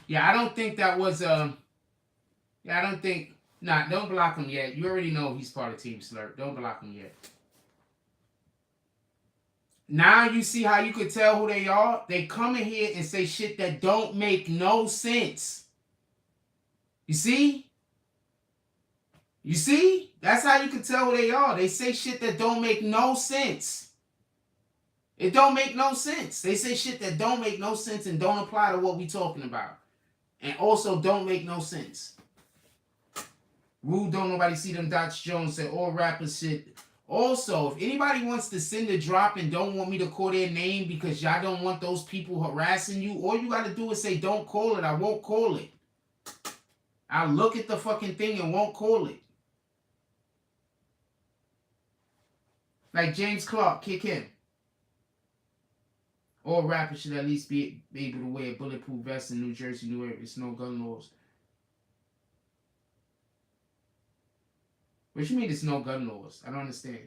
Yeah, I don't think that was yeah, I don't think. Nah, don't block him yet. You already know he's part of Team Slurp. Don't block him yet. Now you see how you could tell who they are? They come in here and say shit that don't make no sense. You see? You see? That's how you can tell who they are. They say shit that don't make no sense. It don't make no sense. They say shit that don't make no sense and don't apply to what we talking about. And also don't make no sense. Rude, don't nobody see them. Dutch Jones said all rappers shit. Also, if anybody wants to send a drop and don't want me to call their name because y'all don't want those people harassing you, all you got to do is say don't call it. I won't call it. I'll look at the fucking thing and won't call it. Like James Clark, kick him. All rappers should at least be able to wear a bulletproof vest in New Jersey, New York. It's no gun laws. What you mean it's no gun laws? I don't understand.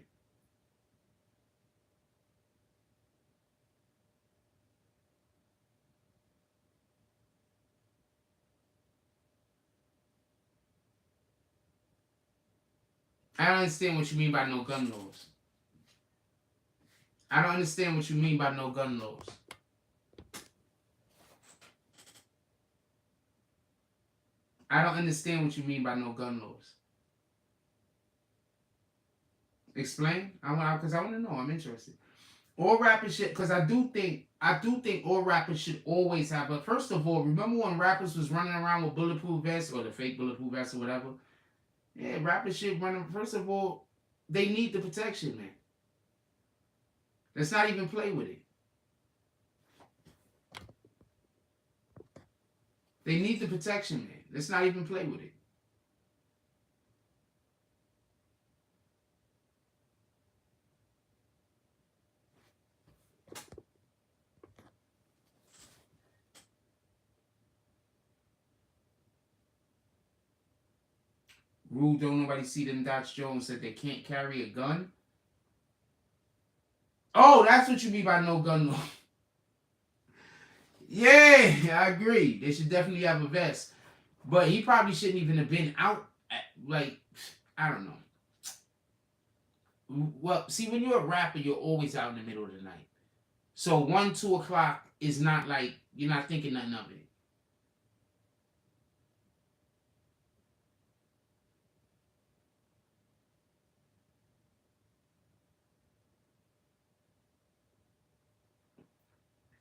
I don't understand what you mean by no gun laws. I don't understand what you mean by no gun laws. I don't understand what you mean by no gun laws. Explain? Because I want to know. I'm interested. All rappers should, because I do think all rappers should always have. But first of all, remember when rappers was running around with bulletproof vests or the fake bulletproof vests or whatever? Yeah, rappers should run. First of all, they need the protection, man. Let's not even play with it. They need the protection, man. Let's not even play with it. Rule, don't nobody see them. Dutch Jones said they can't carry a gun. Oh, that's what you mean by no gun law. Yeah, I agree. They should definitely have a vest. But he probably shouldn't even have been out. Like, I don't know. Well, see, when you're a rapper, you're always out in the middle of the night. So 1, 2 o'clock is not like, you're not thinking nothing of it.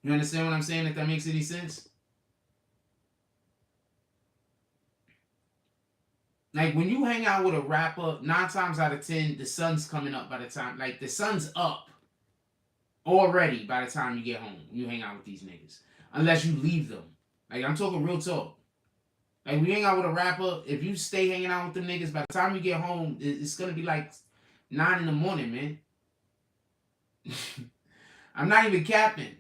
You understand what I'm saying? If that makes any sense? Like when you hang out with a rapper, 9 times out of 10, the sun's coming up by the time, like the sun's up already by the time you get home. You hang out with these niggas. Unless you leave them. Like I'm talking real talk. Like when you hang out with a rapper, if you stay hanging out with them niggas, by the time you get home, it's gonna be like 9 in the morning, man. I'm not even capping.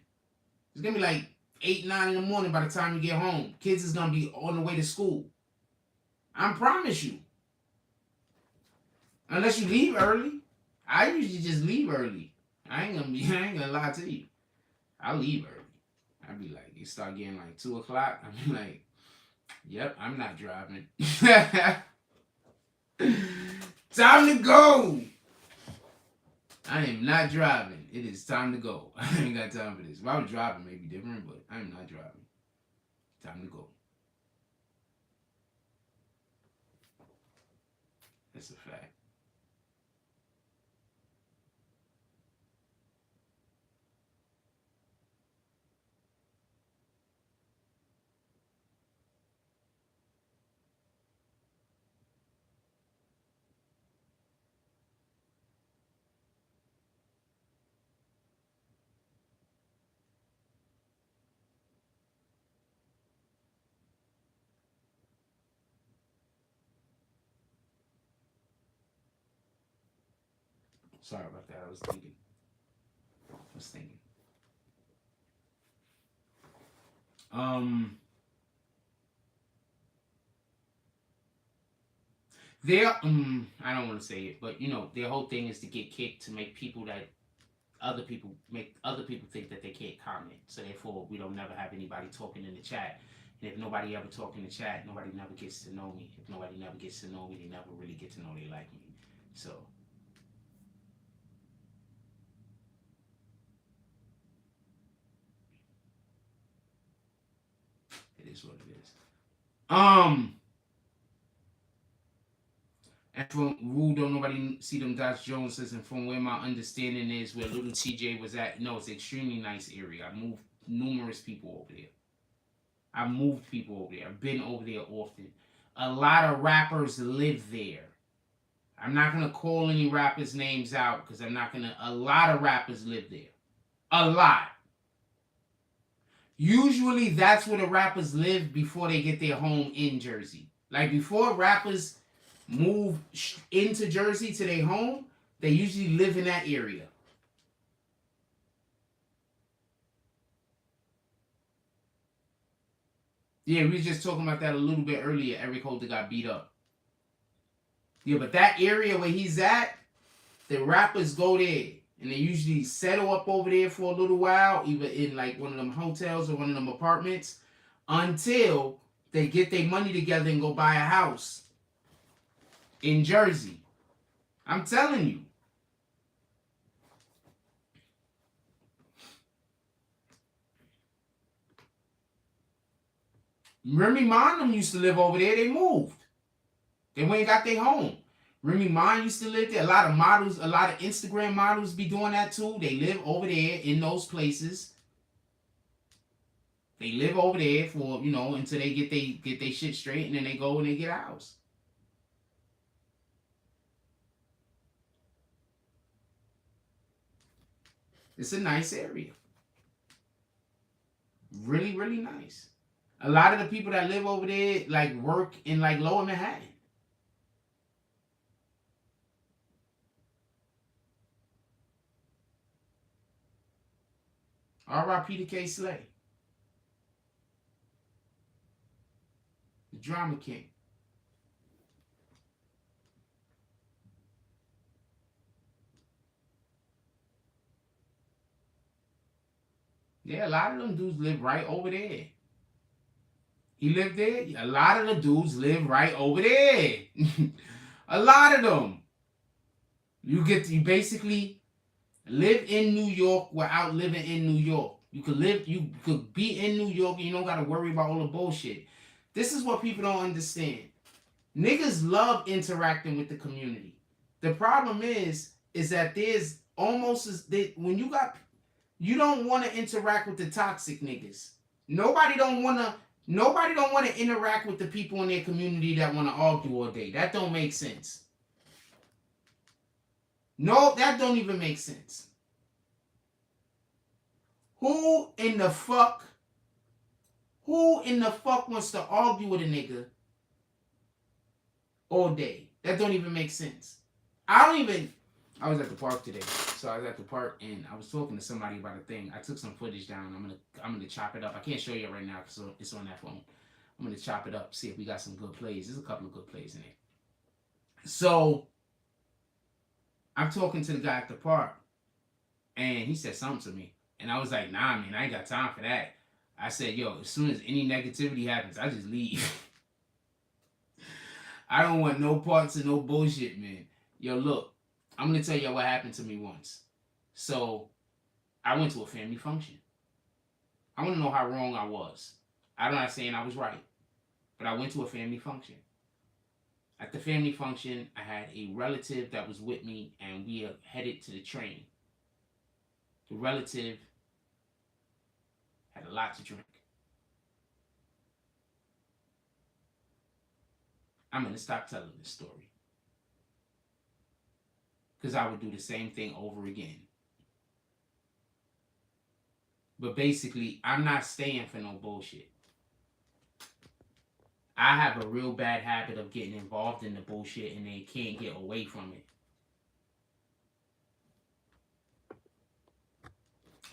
It's gonna be like 8, 9 in the morning by the time you get home. Kids is gonna be on the way to school. I promise you. Unless you leave early. I usually just leave early. I ain't gonna lie to you. I'll leave early. I'll be like, it start getting like 2 o'clock. I'll be like, yep, I'm not driving. Time to go. I am not driving. It is time to go. I ain't got time for this. If I was driving, maybe different, but I am not driving. Time to go. That's a fact. Sorry about that. I was thinking. I don't want to say it, but you know, their whole thing is to get kicked to make other people think that they can't comment. So therefore, we don't never have anybody talking in the chat. And if nobody ever talk in the chat, nobody never gets to know me. If nobody never gets to know me, they never really get to know they like me. So it is what it is. And from Rule Don't Nobody See Them Dots Jones says, and from where my understanding is where little TJ was at, no, it's an extremely nice area. I moved numerous people over there. I've moved people over there. I've been over there often. A lot of rappers live there. I'm not gonna call any rappers' names out because I'm not gonna. A lot of rappers live there. A lot. Usually, that's where the rappers live before they get their home in Jersey. Like before rappers move into Jersey to their home, they usually live in that area. Yeah, we were just talking about that a little bit earlier. Eric Holder got beat up. Yeah, but that area where he's at, the rappers go there. And they usually settle up over there for a little while, either in like one of them hotels or one of them apartments, until they get their money together and go buy a house in Jersey. I'm telling you. Remy Ma them used to live over there. They moved. They went and got their home. Remy Ma used to live there. A lot of models, a lot of Instagram models be doing that too. They live over there in those places. They live over there for, you know, until they get they shit straight, and then they go and they get a house. It's a nice area. Really, really nice. A lot of the people that live over there like work in like Lower Manhattan. R.I.P. to K. Slay. The Drama King. Yeah, a lot of them dudes live right over there. He lived there. A lot of the dudes live right over there. A lot of them. You basically live in New York without living in New York. You could be in New York and you don't gotta worry about all the bullshit. This is what people don't understand. Niggas love interacting with the community. The problem is that there's almost when you don't want to interact with the toxic niggas. Nobody don't want to interact with the people in their community that want to argue all day. That don't make sense. No, that don't even make sense. Who in the fuck wants to argue with a nigga all day? That don't even make sense. I was at the park today. So I was at the park and I was talking to somebody about a thing. I took some footage down. I'm gonna chop it up. I can't show you right now because it's on that phone. I'm gonna chop it up, see if we got some good plays. There's a couple of good plays in there. So I'm talking to the guy at the park, and he said something to me, and I was like, "Nah, man, I ain't got time for that." I said, "Yo, as soon as any negativity happens, I just leave. I don't want no parts of no bullshit, man. Yo, look, I'm gonna tell you what happened to me once. So I went to a family function. I want to know how wrong I was. I'm not saying I was right, but I went to a family function. At the family function, I had a relative that was with me, and we headed to the train. The relative had a lot to drink. I'm going to stop telling this story, because I would do the same thing over again. But basically, I'm not staying for no bullshit. I have a real bad habit of getting involved in the bullshit and they can't get away from it.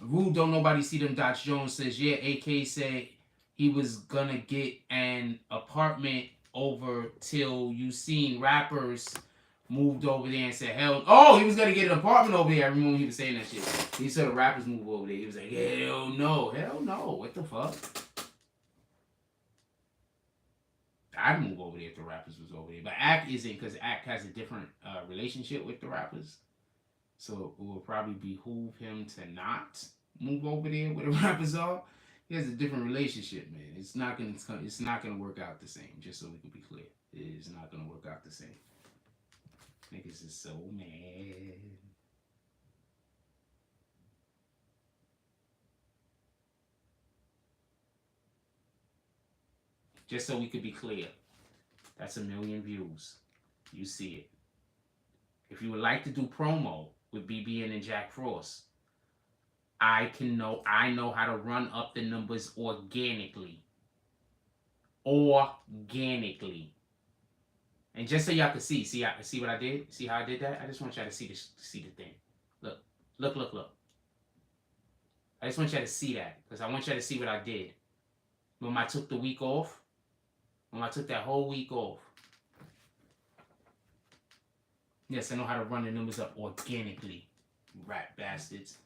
Rude Don't Nobody See Them Dots Jones says, yeah, AK said he was gonna get an apartment over till you seen rappers moved over there and said, hell, oh, he was gonna get an apartment over there. I remember he was saying that shit. He saw the rappers move over there. He was like, hell no, what the fuck? I'd move over there if the rappers was over there. But Ack isn't, because Ack has a different relationship with the rappers. So it would probably behoove him to not move over there where the rappers are. He has a different relationship, man. It's not gonna work out the same, just so we can be clear. It is not gonna work out the same. Niggas is so mad. Just so we could be clear, that's 1 million views. You see it. If you would like to do promo with BBN and Jack Frost, I know how to run up the numbers organically. Organically. And just so y'all can see what I did? See how I did that? I just want y'all to see the thing. Look. I just want y'all to see that, because I want y'all to see what I did. When I took the week off, when I took that whole week off. Yes, I know how to run the numbers up organically. Rat bastards.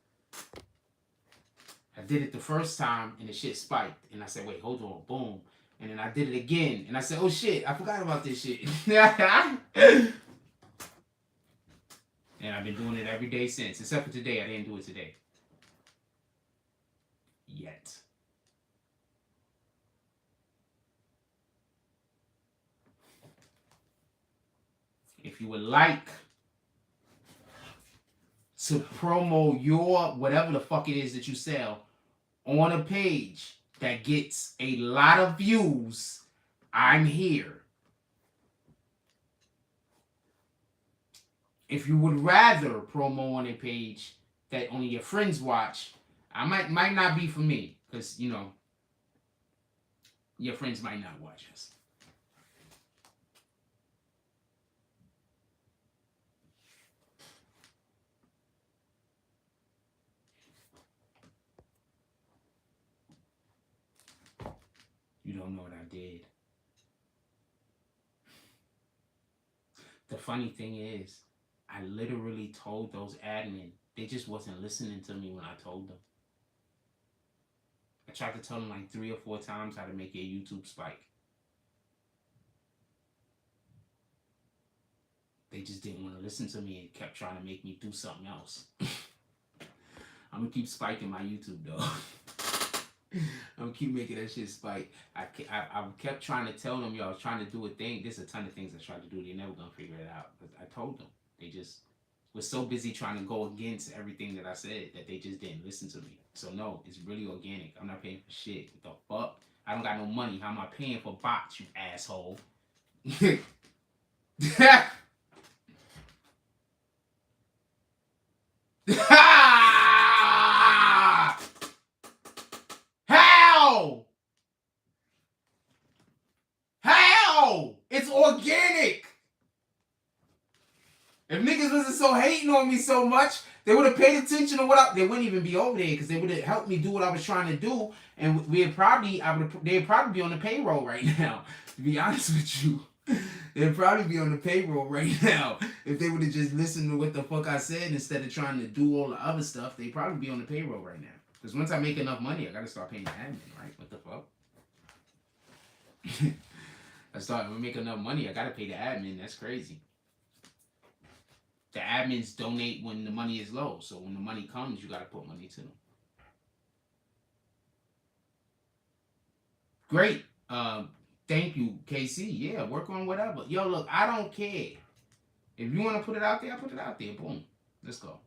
I did it the first time and the shit spiked. And I said, wait, hold on. Boom. And then I did it again. And I said, oh shit, I forgot about this shit. And I've been doing it every day since. Except for today. I didn't do it today. Yet. If you would like to promo your whatever the fuck it is that you sell on a page that gets a lot of views, I'm here. If you would rather promo on a page that only your friends watch, I might not be for me, because you know your friends might not watch us. You don't know what I did. The funny thing is, I literally told those admin, they just wasn't listening to me when I told them. I tried to tell them like 3 or 4 times how to make your YouTube spike. They just didn't want to listen to me and kept trying to make me do something else. I'm going to keep spiking my YouTube though. I'm gonna keep making that shit spike. I kept trying to tell them, yo, I was trying to do a thing. There's a ton of things I tried to do. They're never gonna figure it out. But I told them. They just were so busy trying to go against everything that I said that they just didn't listen to me. So no, it's really organic. I'm not paying for shit. What the fuck? I don't got no money. How am I paying for bots, you asshole? How? It's organic. If niggas wasn't so hating on me so much, they would have paid attention to what they wouldn't even be over there, because they would have helped me do what I was trying to do, and they'd probably be on the payroll right now. To be honest with you, they'd probably be on the payroll right now if they would have just listened to what the fuck I said instead of trying to do all the other stuff. They'd probably be on the payroll right now. Because once I make enough money, I gotta start paying the admin, right? What the fuck? When I make enough money, I gotta pay the admin. That's crazy. The admins donate when the money is low. So when the money comes, you gotta put money to them. Great. Thank you, KC. Yeah, work on whatever. Yo, look, I don't care. If you want to put it out there, I put it out there. Boom. Let's go.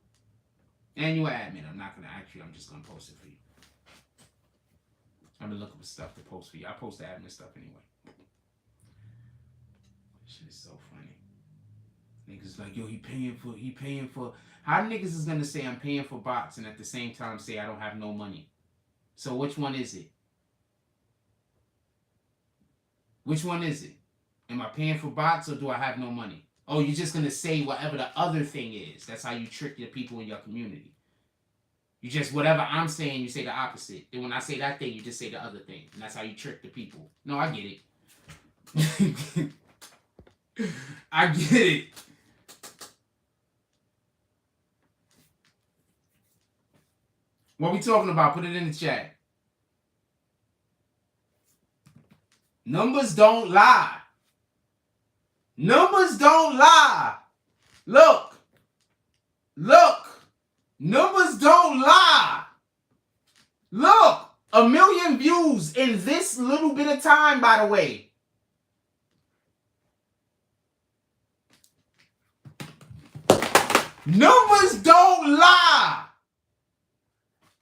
And you're an admin. I'm not gonna actually. I'm just gonna post it for you. I'm gonna look up stuff to post for you. I post the admin stuff anyway. Shit is so funny. Niggas like, yo, he paying for. How niggas is gonna say I'm paying for bots and at the same time say I don't have no money? So which one is it? Which one is it? Am I paying for bots or do I have no money? Oh, you're just gonna say whatever the other thing is. That's how you trick the people in your community. You just, whatever I'm saying, you say the opposite. Then when I say that thing, you just say the other thing. And that's how you trick the people. No, I get it. I get it. What we talking about? Put it in the chat. Numbers don't lie. Numbers don't lie. Look. Look. Numbers don't lie. Look. 1 million views in this little bit of time, by the way. Numbers don't lie.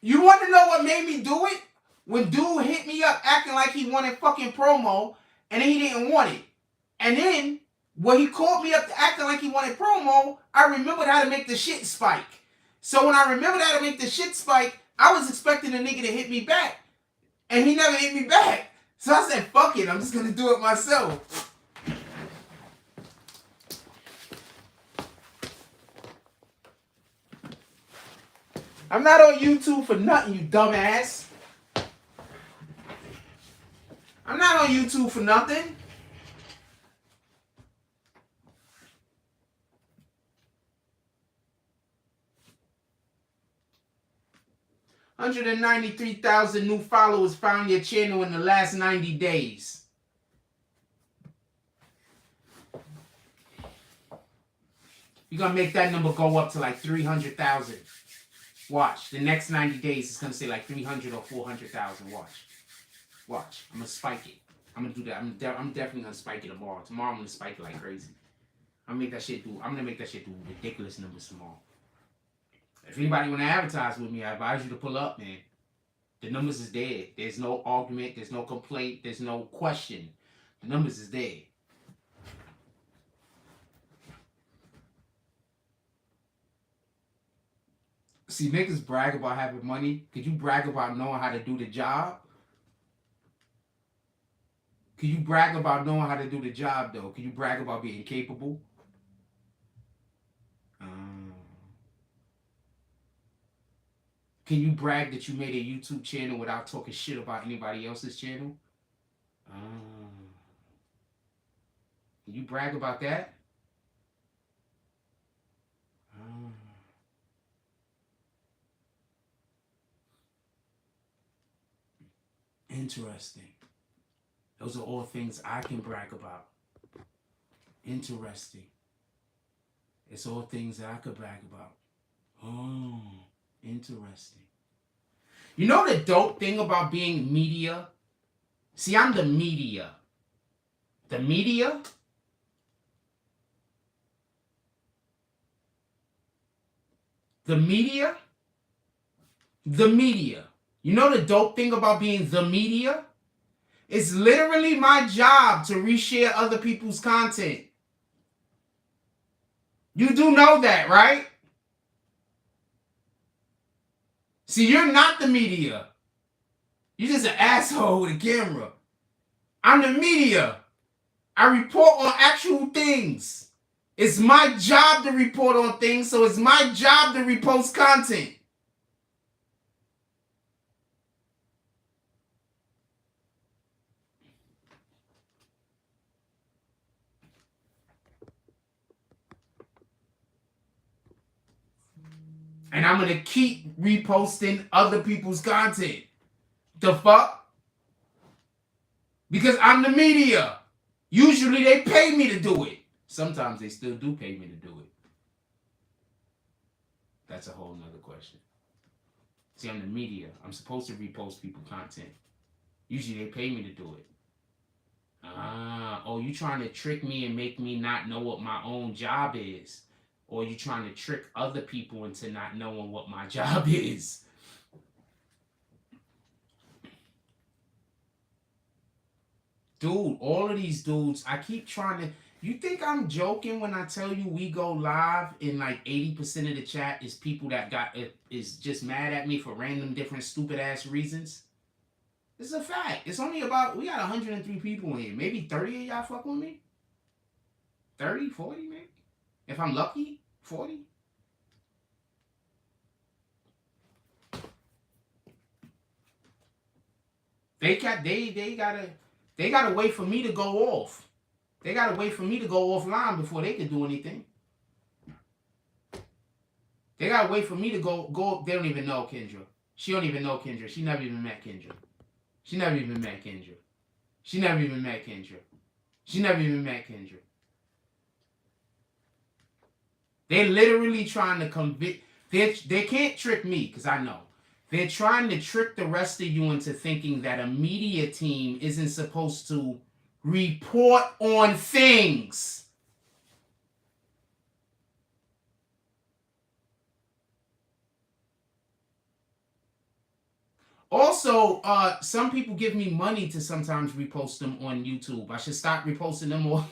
You want to know what made me do it? When dude hit me up acting like he wanted fucking promo, and then he didn't want it. And then, when he called me up acting like he wanted promo, I remembered how to make the shit spike. So when I remembered how to make the shit spike, I was expecting the nigga to hit me back. And he never hit me back. So I said, fuck it, I'm just going to do it myself. I'm not on YouTube for nothing, you dumbass. I'm not on YouTube for nothing. $193,000 new followers found your channel in the last 90 days. You're going to make that number go up to like 300,000. Watch. The next 90 days it's going to say like 300 or 400,000. Watch. Watch. I'm going to spike it. I'm going to do that. I'm definitely going to spike it tomorrow. Tomorrow I'm going to spike it like crazy. I'm going to make that shit do ridiculous numbers tomorrow. If anybody want to advertise with me, I advise you to pull up, man. The numbers is there. There's no argument. There's no complaint. There's no question. The numbers is there. See, niggas brag about having money. Could you brag about knowing how to do the job? Could you brag about knowing how to do the job, though? Could you brag about being capable? Can you brag that you made a YouTube channel without talking shit about anybody else's channel? Can you brag about that? Interesting. Those are all things I can brag about. Interesting. It's all things that I could brag about. Oh, interesting. You know the dope thing about being media? See, I'm the media. The media? The media? The media. You know the dope thing about being the media? It's literally my job to reshare other people's content. You do know that, right? See, you're not the media. You're just an asshole with a camera. I'm the media. I report on actual things. It's my job to report on things, so it's my job to repost content. And I'm going to keep reposting other people's content. The fuck? Because I'm the media. Usually they pay me to do it. Sometimes they still do pay me to do it. That's a whole nother question. See, I'm the media. I'm supposed to repost people's content. Usually they pay me to do it. Oh, you trying to trick me and make me not know what my own job is. Or you trying to trick other people into not knowing what my job is. Dude, all of these dudes, I keep trying to... You think I'm joking when I tell you we go live and like 80% of the chat is people that is just mad at me for random different stupid ass reasons? It's a fact. It's only about... We got 103 people in here. Maybe 30 of y'all fuck with me? 30, 40 maybe? If I'm lucky, 40. They gotta wait for me to go off. They gotta wait for me to go offline before they can do anything. They gotta wait for me to go. They don't even know Kendra. She don't even know Kendra. She never even met Kendra. She never even met Kendra. She never even met Kendra. She never even met Kendra. They're literally trying to convict. They can't trick me because I know. They're trying to trick the rest of you into thinking that a media team isn't supposed to report on things. Also, some people give me money to sometimes repost them on YouTube. I should stop reposting them on.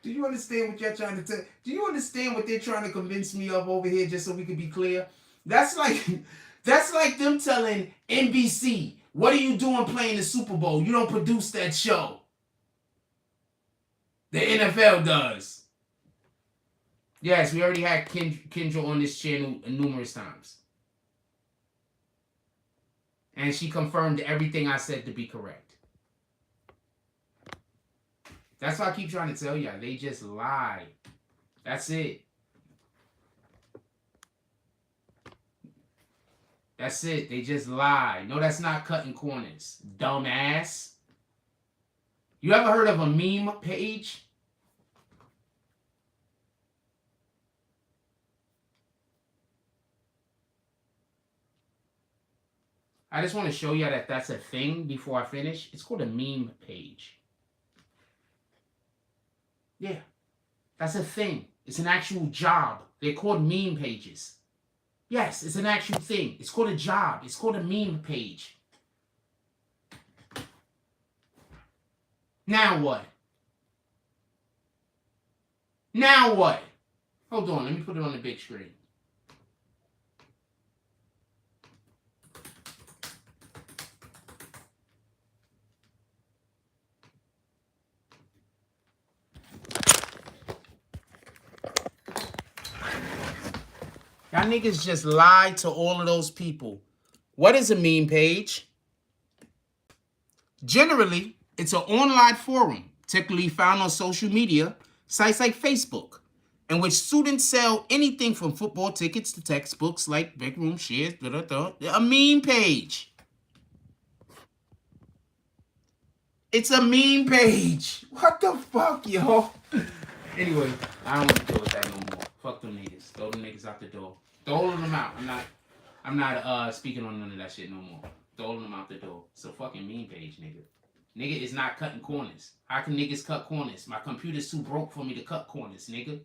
Do you understand what you're trying to tell? Do you understand what they're trying to convince me of over here? Just so we can be clear, that's like them telling NBC, "What are you doing playing the Super Bowl? You don't produce that show. The NFL does." Yes, we already had Kendra on this channel numerous times. And she confirmed everything I said to be correct. That's why I keep trying to tell y'all. They just lie. That's it. That's it. They just lie. No, that's not cutting corners. Dumbass. You ever heard of a meme page? I just want to show you that that's a thing before I finish. It's called a meme page. Yeah, that's a thing. It's an actual job. They're called meme pages. Yes, it's an actual thing. It's called a job. It's called a meme page. Now what? Now what? Hold on, let me put it on the big screen. Y'all niggas just lied to all of those people. What is a meme page? Generally, it's an online forum, typically found on social media, sites like Facebook, in which students sell anything from football tickets to textbooks like big room shares, a meme page. It's a meme page. What the fuck, yo? Anyway, I don't want to deal with that no more. Fuck them niggas. Throw them niggas out the door. Throw them out. I'm not speaking on none of that shit no more. Throw them out the door. It's a fucking meme page, nigga. Nigga is not cutting corners. How can niggas cut corners? My computer's too broke for me to cut corners, nigga.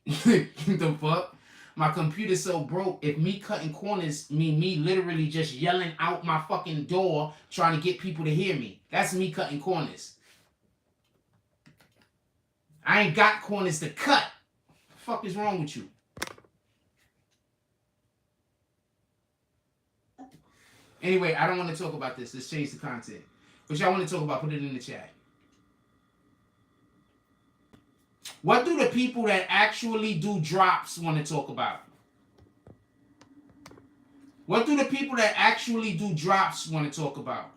The fuck? My computer's so broke, if me cutting corners mean me literally just yelling out my fucking door trying to get people to hear me. That's me cutting corners. I ain't got corners to cut. The fuck is wrong with you? Anyway, I don't want to talk about this. Let's change the content. What y'all want to talk about, put it in the chat. What do the people that actually do drops want to talk about? What do the people that actually do drops want to talk about?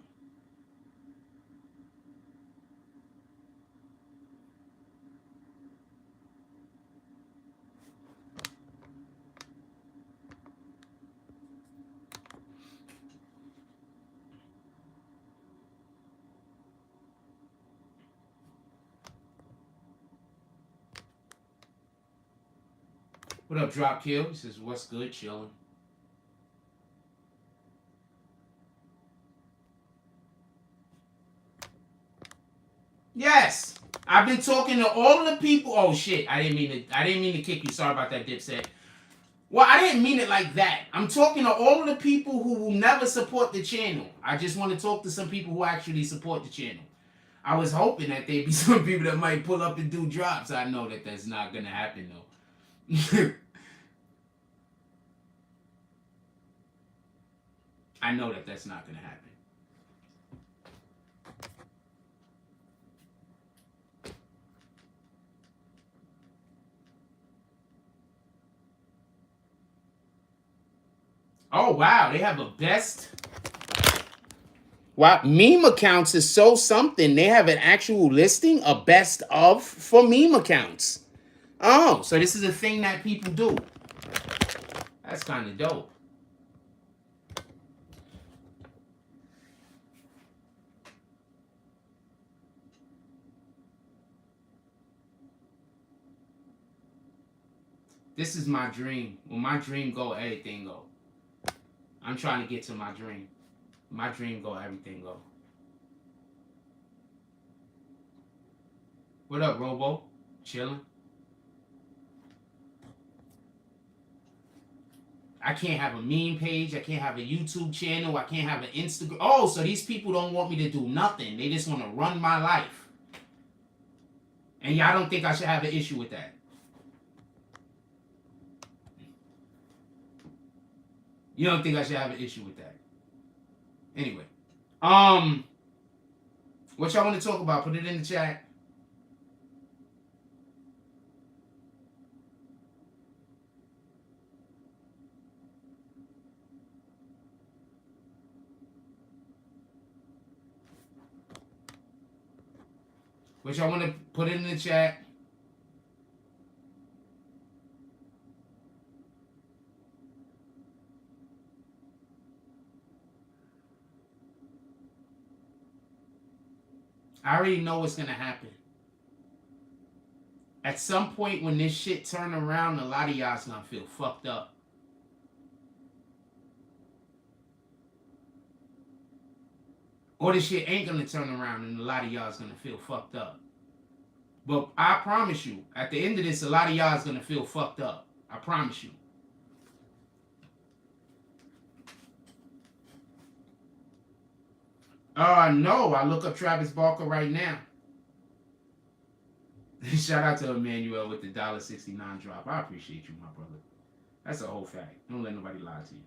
What up, Drop Kill? He says, what's good, chillin'? Yes, I've been talking to all of the people. Oh shit, I didn't mean to kick you. Sorry about that, Dipset. Well, I didn't mean it like that. I'm talking to all of the people who will never support the channel. I just want to talk to some people who actually support the channel. I was hoping that there'd be some people that might pull up and do drops. I know that that's not gonna happen though. I know that that's not gonna happen. Oh wow, they have a best. Wow, meme accounts is so something. They have an actual listing, a best of for meme accounts. Oh, so this is a thing that people do. That's kind of dope. This is my dream. When my dream go, everything go. I'm trying to get to my dream. My dream go, everything go. What up, Robo? Chilling. I can't have a meme page. I can't have a YouTube channel. I can't have an Instagram. Oh, so these people don't want me to do nothing. They just want to run my life. And y'all don't think I should have an issue with that? You don't think I should have an issue with that? Anyway. What y'all want to talk about? Put it in the chat. What y'all want to put it in the chat? I already know what's gonna happen. At some point when this shit turn around, a lot of y'all's gonna feel fucked up. Or this shit ain't gonna turn around and a lot of y'all's gonna feel fucked up. But I promise you, at the end of this, a lot of y'all's gonna feel fucked up. I promise you. No, I look up Travis Barker right now. Shout out to Emmanuel with the $1.69 drop. I appreciate you, my brother. That's a whole fact. Don't let nobody lie to you.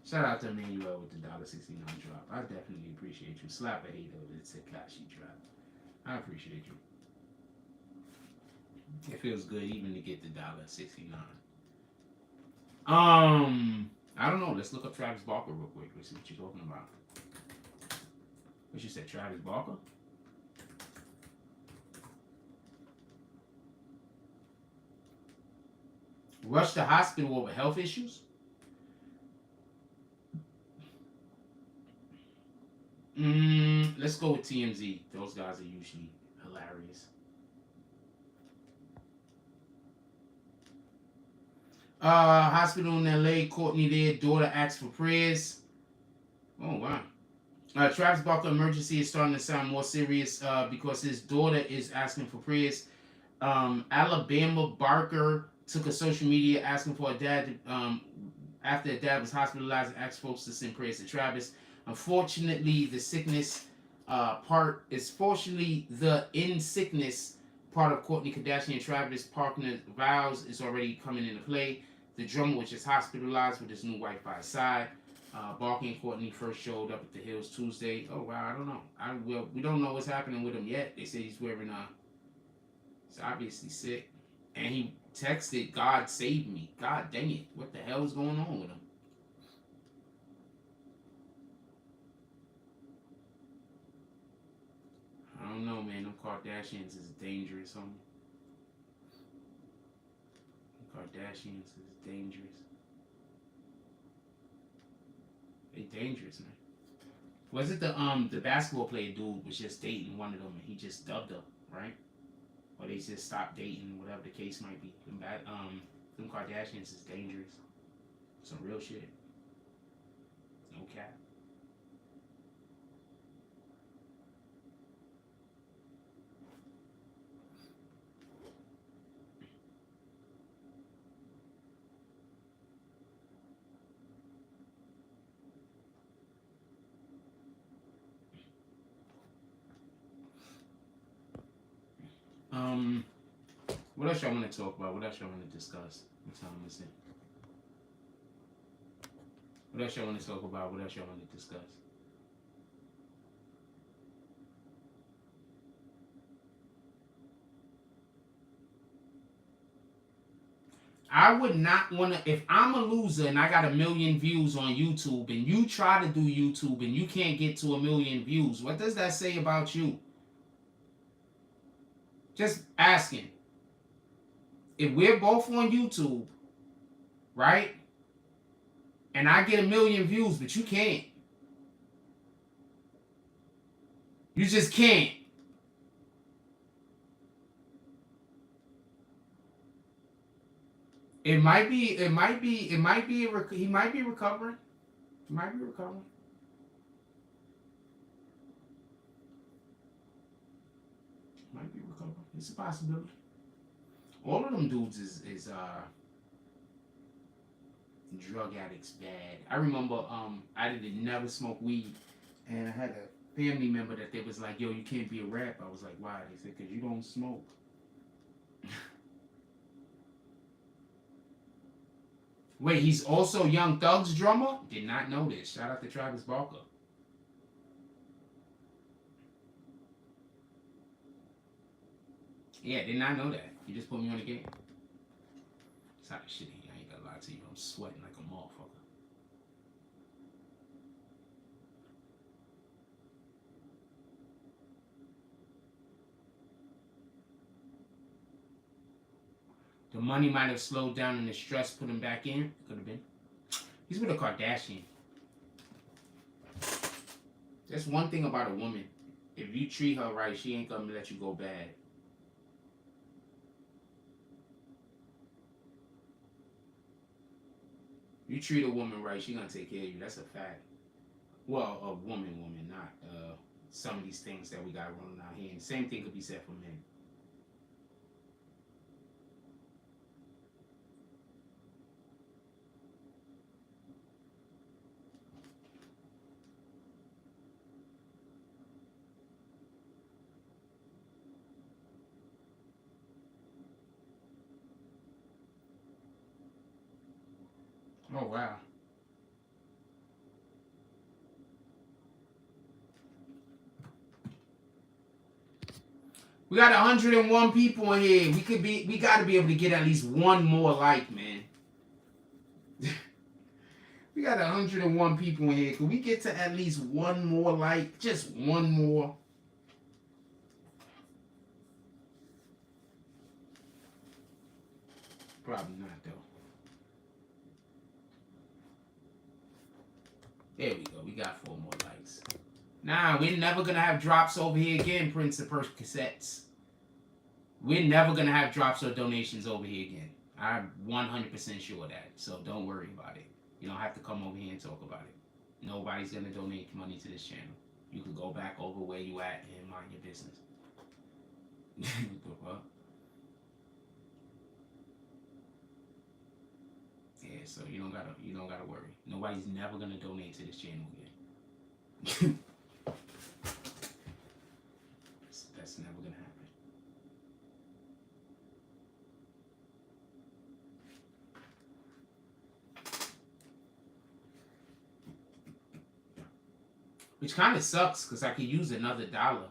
Shout out to Emmanuel with the $1.69 drop. I definitely appreciate you. Slap a hater with the Tekashi drop. I appreciate you. It feels good even to get the $1.69. I don't know. Let's look up Travis Barker real quick. Let's see what you're talking about. What you said, Travis Barker? Rushed to hospital over health issues? Let's go with TMZ. Those guys are usually hilarious. Hospital in LA, Courtney there, daughter asks for prayers. Oh, wow. Travis Barker emergency is starting to sound more serious because his daughter is asking for prayers. Alabama Barker took a social media asking for a dad after a dad was hospitalized and asked folks to send prayers to Travis. Unfortunately, the sickness part is fortunately the in sickness part of Kourtney Kardashian and Travis partner vows is already coming into play. The drummer was just hospitalized with his new wife by his side. Barker and Kourtney first showed up at the Hills Tuesday. Oh wow, I don't know. We don't know what's happening with him yet. They say he's wearing he's obviously sick, and he texted, "God save me." God dang it, what the hell is going on with him? I don't know, man. Them Kardashians is dangerous, homie. Kardashians is dangerous. They dangerous, man. Was it the basketball player dude was just dating one of them and he just dubbed her, right? Or they just stopped dating, whatever the case might be. Them Kardashians is dangerous. Some real shit. No cap. What else y'all want to talk about? What else y'all want to discuss? What time is it? What else y'all want to talk about? What else y'all want to discuss? I would not want to, if I'm a loser and I got 1 million views on YouTube and you try to do YouTube and you can't get to 1 million views, what does that say about you? Just asking. If we're both on YouTube, right? And I get 1 million views, but you can't. You just can't. He might be recovering. He might be recovering. Might be recovering. It's a possibility. All of them dudes is drug addicts bad. I remember I didn't never smoke weed, and I had a family member that they was like, yo, you can't be a rapper. I was like, why? They said, because you don't smoke. Wait, he's also Young Thug's drummer? Did not know this. Shout out to Travis Barker. Yeah, did not know that. You just put me on the game. It's hot as shit here. I ain't gonna lie to you. I'm sweating like a motherfucker. The money might have slowed down and the stress put him back in. Could have been. He's with a Kardashian. That's one thing about a woman. If you treat her right, she ain't gonna let you go bad. You treat a woman right, she gonna take care of you. That's a fact. Well, a woman, not some of these things that we got running out here. And the same thing could be said for men. Oh, wow. We got 101 people in here. We gotta be able to get at least one more like, man. We got 101 people in here. Can we get to at least one more like? Just one more. Probably not, though. There we go. We got 4 more likes. Nah, we're never gonna have drops over here again, Prince of Persia cassettes. We're never gonna have drops or donations over here again. I'm 100% sure of that. So don't worry about it. You don't have to come over here and talk about it. Nobody's gonna donate money to this channel. You can go back over where you at and mind your business. What? Yeah, so you don't gotta worry. Nobody's never gonna donate to this channel again. That's never gonna happen. Which kind of sucks because I could use another dollar.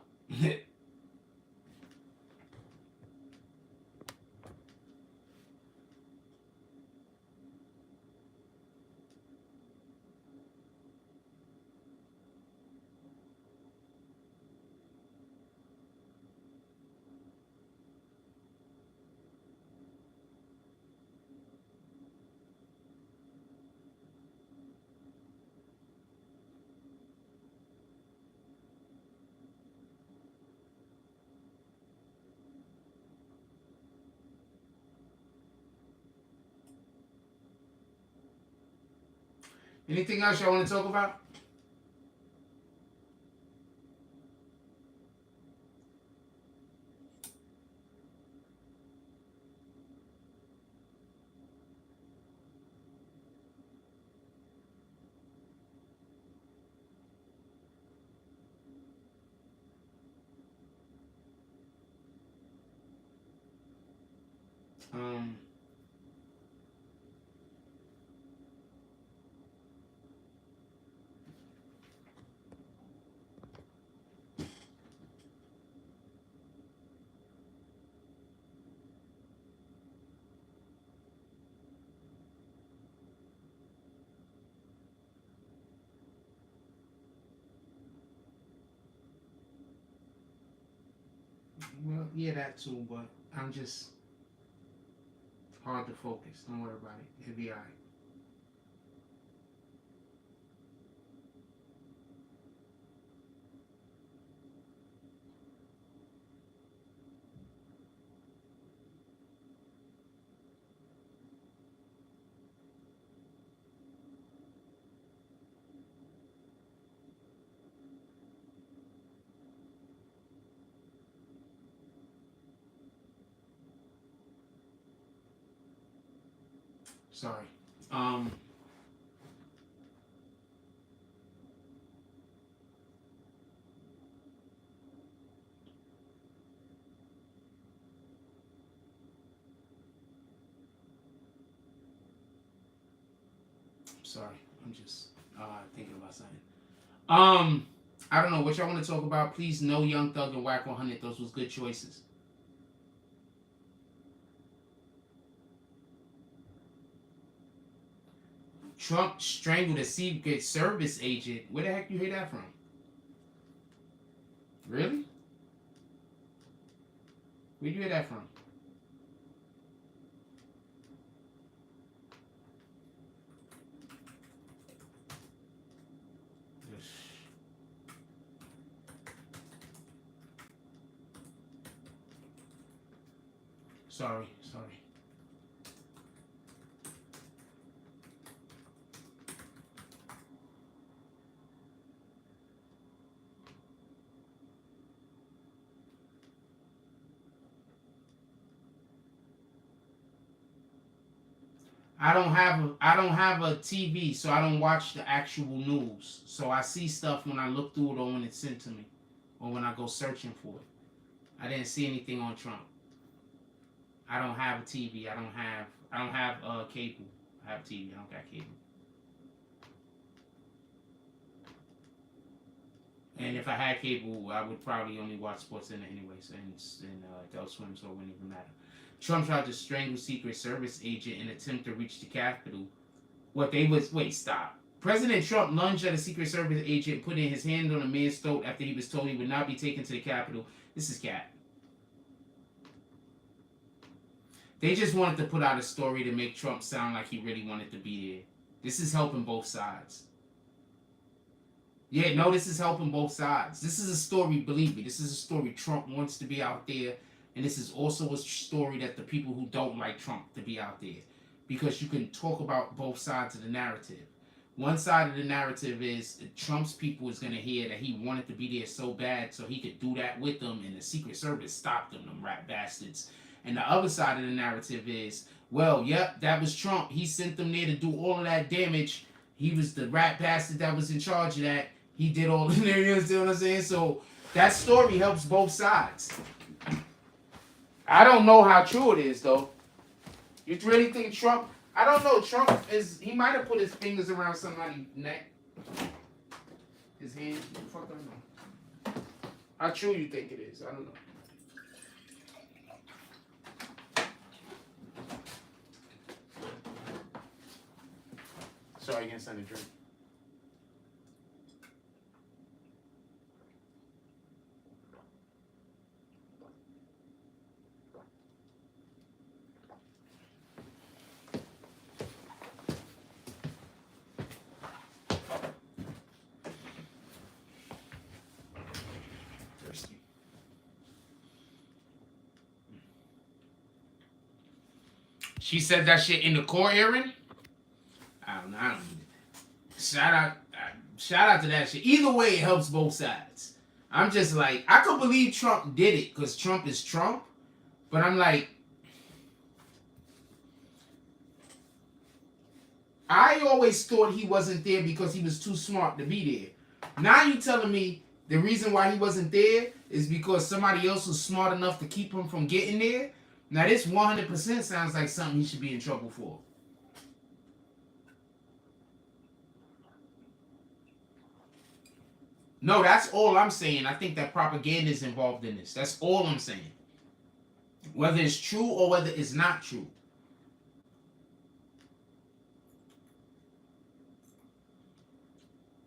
Anything else y'all want to talk about? Well, yeah, that too, but I'm just hard to focus. Don't worry about it. It'll be alright. Sorry. Sorry. I'm just thinking about something. I don't know what y'all want to talk about. Please, no Young Thug and Wack 100. Those was good choices. Trump strangled a Secret Service agent. Where the heck you hear that from? Really? Where'd you hear that from? Sorry. I don't have a TV, so I don't watch the actual news. So I see stuff when I look through it or when it's sent to me, or when I go searching for it. I didn't see anything on Trump. I don't have a TV. I don't have cable. I have TV. I don't got cable. And if I had cable, I would probably only watch SportsCenter anyways, and Adult Swim, so it wouldn't even matter. Trump tried to strangle Secret Service agent in an attempt to reach the Capitol. Stop. President Trump lunged at a Secret Service agent, putting his hand on a man's throat after he was told he would not be taken to the Capitol. This is cat. They just wanted to put out a story to make Trump sound like he really wanted to be there. This is helping both sides. Yeah, no, this is helping both sides. This is a story, believe me, this is a story Trump wants to be out there. And this is also a story that the people who don't like Trump to be out there. Because you can talk about both sides of the narrative. One side of the narrative is Trump's people is going to hear that he wanted to be there so bad so he could do that with them, and the Secret Service stopped them rat bastards. And the other side of the narrative is, well, yep, that was Trump. He sent them there to do all of that damage. He was the rat bastard that was in charge of that. He did all of that, you know what I'm saying? So that story helps both sides. I don't know how true it is, though. You really think Trump... I don't know. Trump is... He might have put his fingers around somebody's neck. His hand. Fuck, I don't know. How true you think it is? I don't know. Sorry, again, send a drink. She said that shit in the court hearing. I don't know. Shout out to that shit. Either way, it helps both sides. I'm just like, I could believe Trump did it because Trump is Trump, but I'm like, I always thought he wasn't there because he was too smart to be there. Now you telling me the reason why he wasn't there is because somebody else was smart enough to keep him from getting there? Now this 100% sounds like something he should be in trouble for. No, that's all I'm saying. I think that propaganda is involved in this. That's all I'm saying. Whether it's true or whether it's not true.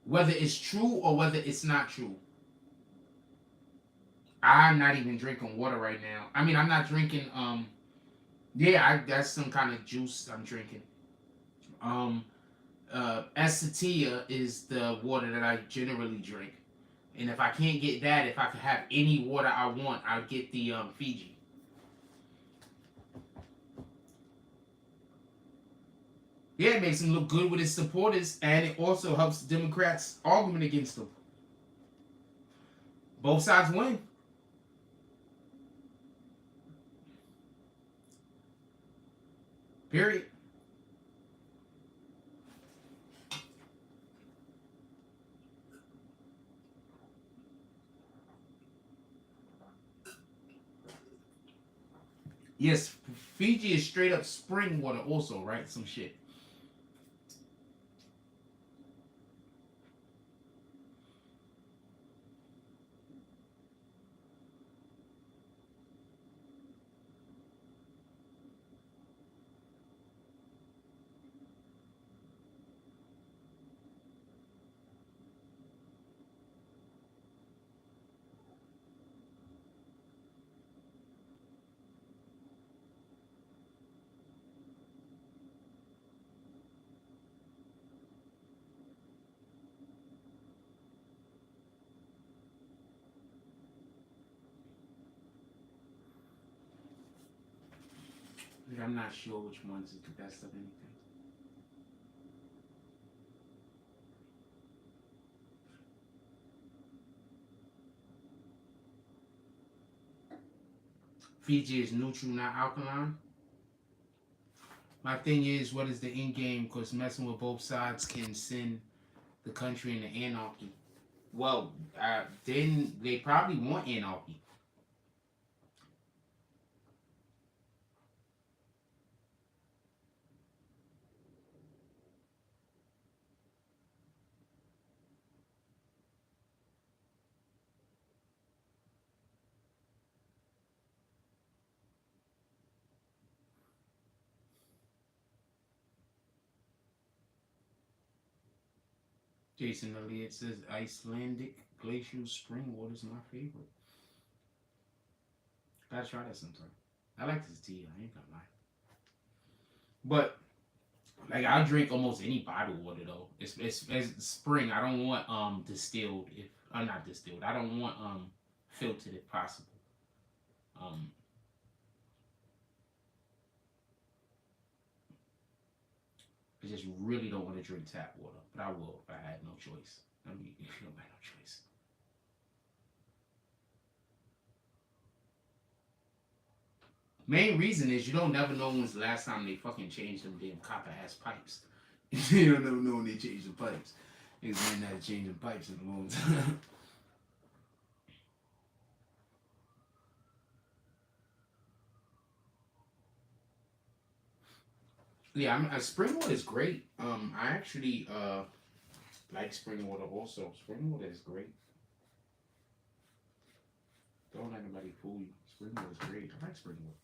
Whether it's true or whether it's not true. I'm not even drinking water right now. I mean, I'm not drinking, that's some kind of juice I'm drinking. Acetia is the water that I generally drink. And if I can't get that, if I could have any water I want, I'll get the Fiji. Yeah, it makes him look good with his supporters, and it also helps the Democrats' argument against him. Both sides win. Period. Yes, Fiji is straight up spring water also, right? Some shit. I'm not sure which ones is the best of anything. Fiji is neutral, not alkaline. My thing is, what is the end game? Because messing with both sides can send the country into anarchy. Well, then they probably want anarchy. Jason Elliott says Icelandic glacial spring water is my favorite. Gotta try that sometime. I like this tea. I ain't gonna lie. But like I drink almost any bottled water though. It's spring. I don't want distilled. If I'm not distilled, I don't want filtered if possible. Um, I just really don't want to drink tap water, but I will if I had no choice. I mean, if you don't have no choice. Main reason is you don't never know when's the last time they fucking changed them damn copper ass pipes. You don't never know when they change the pipes. Niggas might not have changed the pipes in a long time. Yeah, spring water is great. I actually like spring water also. Spring water is great. Don't let anybody fool you. Spring water is great. I like spring water.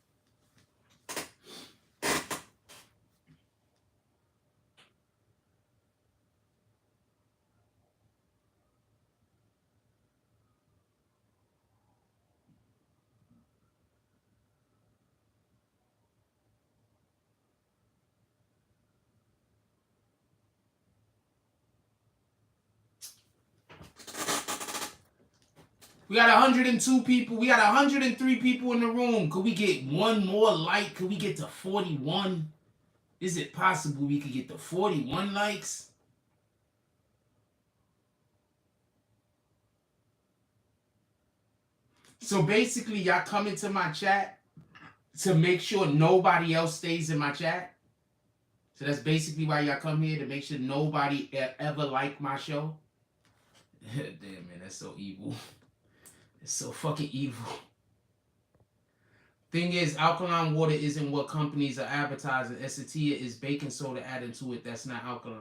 We got 102 people. We got 103 people in the room. Could we get one more like? Could we get to 41? Is it possible we could get to 41 likes? So basically, y'all come into my chat to make sure nobody else stays in my chat. So that's basically why y'all come here, to make sure nobody ever like my show. Damn, man, that's so evil. It's so fucking evil. Thing is, alkaline water isn't what companies are advertising. Acetia is baking soda added to it. That's not alkaline.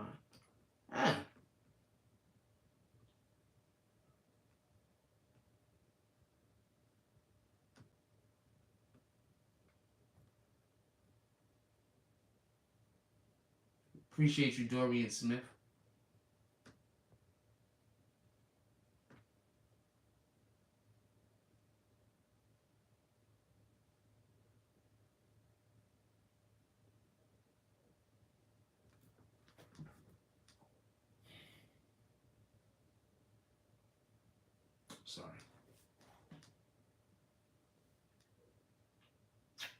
Ah. Appreciate you, Dorian Smith. Sorry.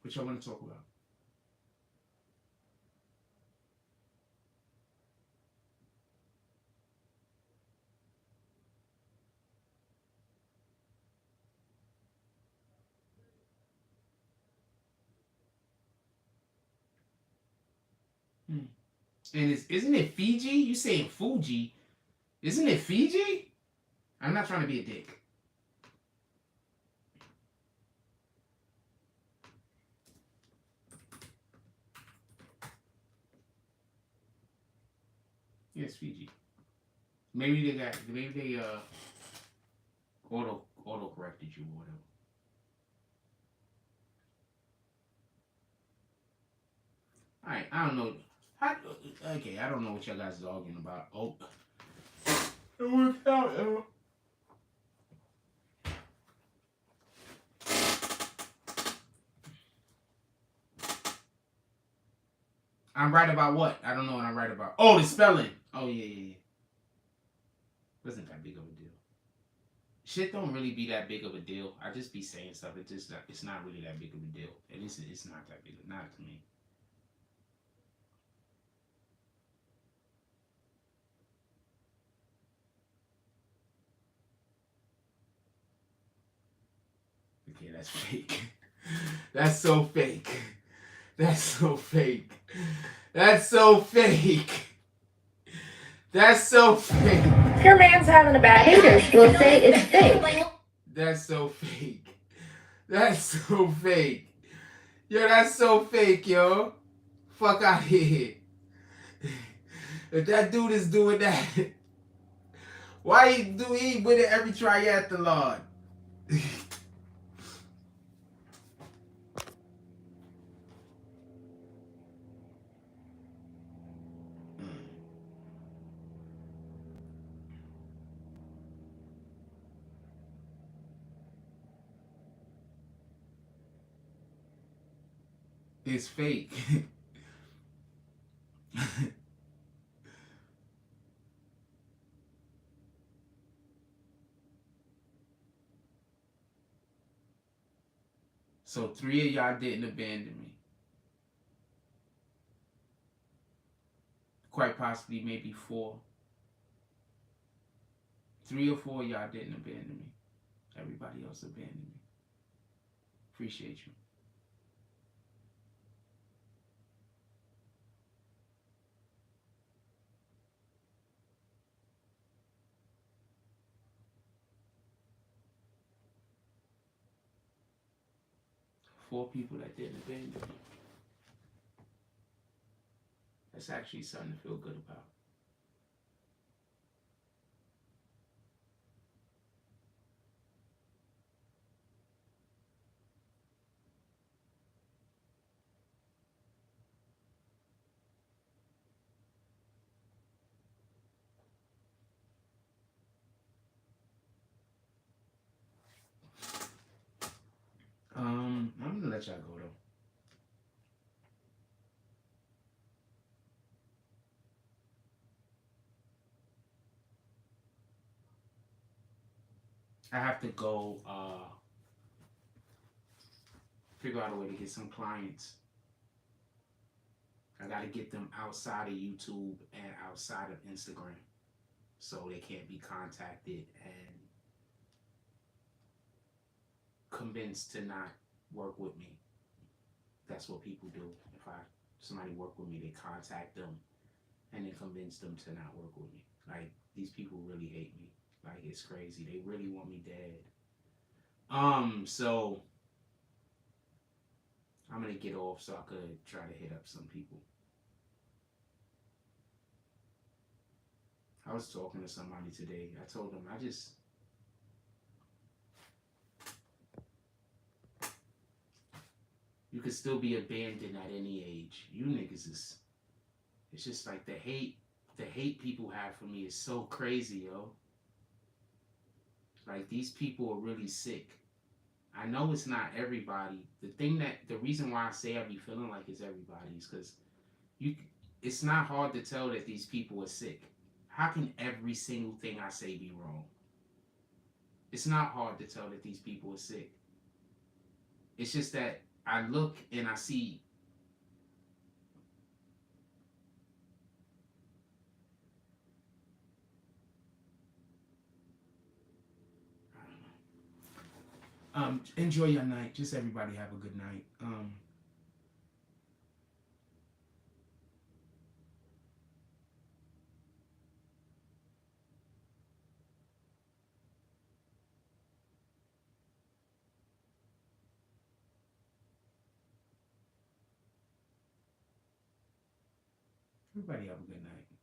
What y'all want to talk about? And isn't it Fiji? You saying Fuji? Isn't it Fiji? I'm not trying to be a dick. Yes, Fiji. Maybe they auto corrected you or whatever. Alright, I don't know. Okay, I don't know what y'all guys are arguing about. Oh, it worked out. I'm right about what? I don't know what I'm right about. Oh, the spelling. Oh, yeah. Wasn't that big of a deal. Shit don't really be that big of a deal. I just be saying stuff. It's not really that big of a deal. It's not that big. Not to me. Okay, that's fake. That's so fake. That's so fake. That's so fake. That's so fake. If your man's having a bad haters will say it's fake. That's so fake. That's so fake. Yo, that's so fake, yo. Fuck out here. If that dude is doing that, why he with it every triathlon? It's fake. So 3 of y'all didn't abandon me. Quite possibly maybe 4. 3 or 4 of y'all didn't abandon me. Everybody else abandoned me. Appreciate you. Four people that didn't abandon me. That's actually something to feel good about. I'm gonna let y'all go though. I have to go figure out a way to get some clients. I gotta get them outside of YouTube and outside of Instagram so they can't be contacted and convinced to not work with me. That's what people do. If somebody work with me, they contact them and then convince them to not work with me. Like, these people really hate me. Like, it's crazy. They really want me dead. So I'm gonna get off so I could try to hit up some people. I was talking to somebody today. I told them you could still be abandoned at any age. You niggas it's just like the hate people have for me is so crazy, yo. Like, these people are really sick. I know it's not everybody. The reason why I say I be feeling like it's everybody is because it's not hard to tell that these people are sick. How can every single thing I say be wrong? It's not hard to tell that these people are sick. It's just that I look and I see enjoy your night. Just everybody have a good night. Everybody have a good night.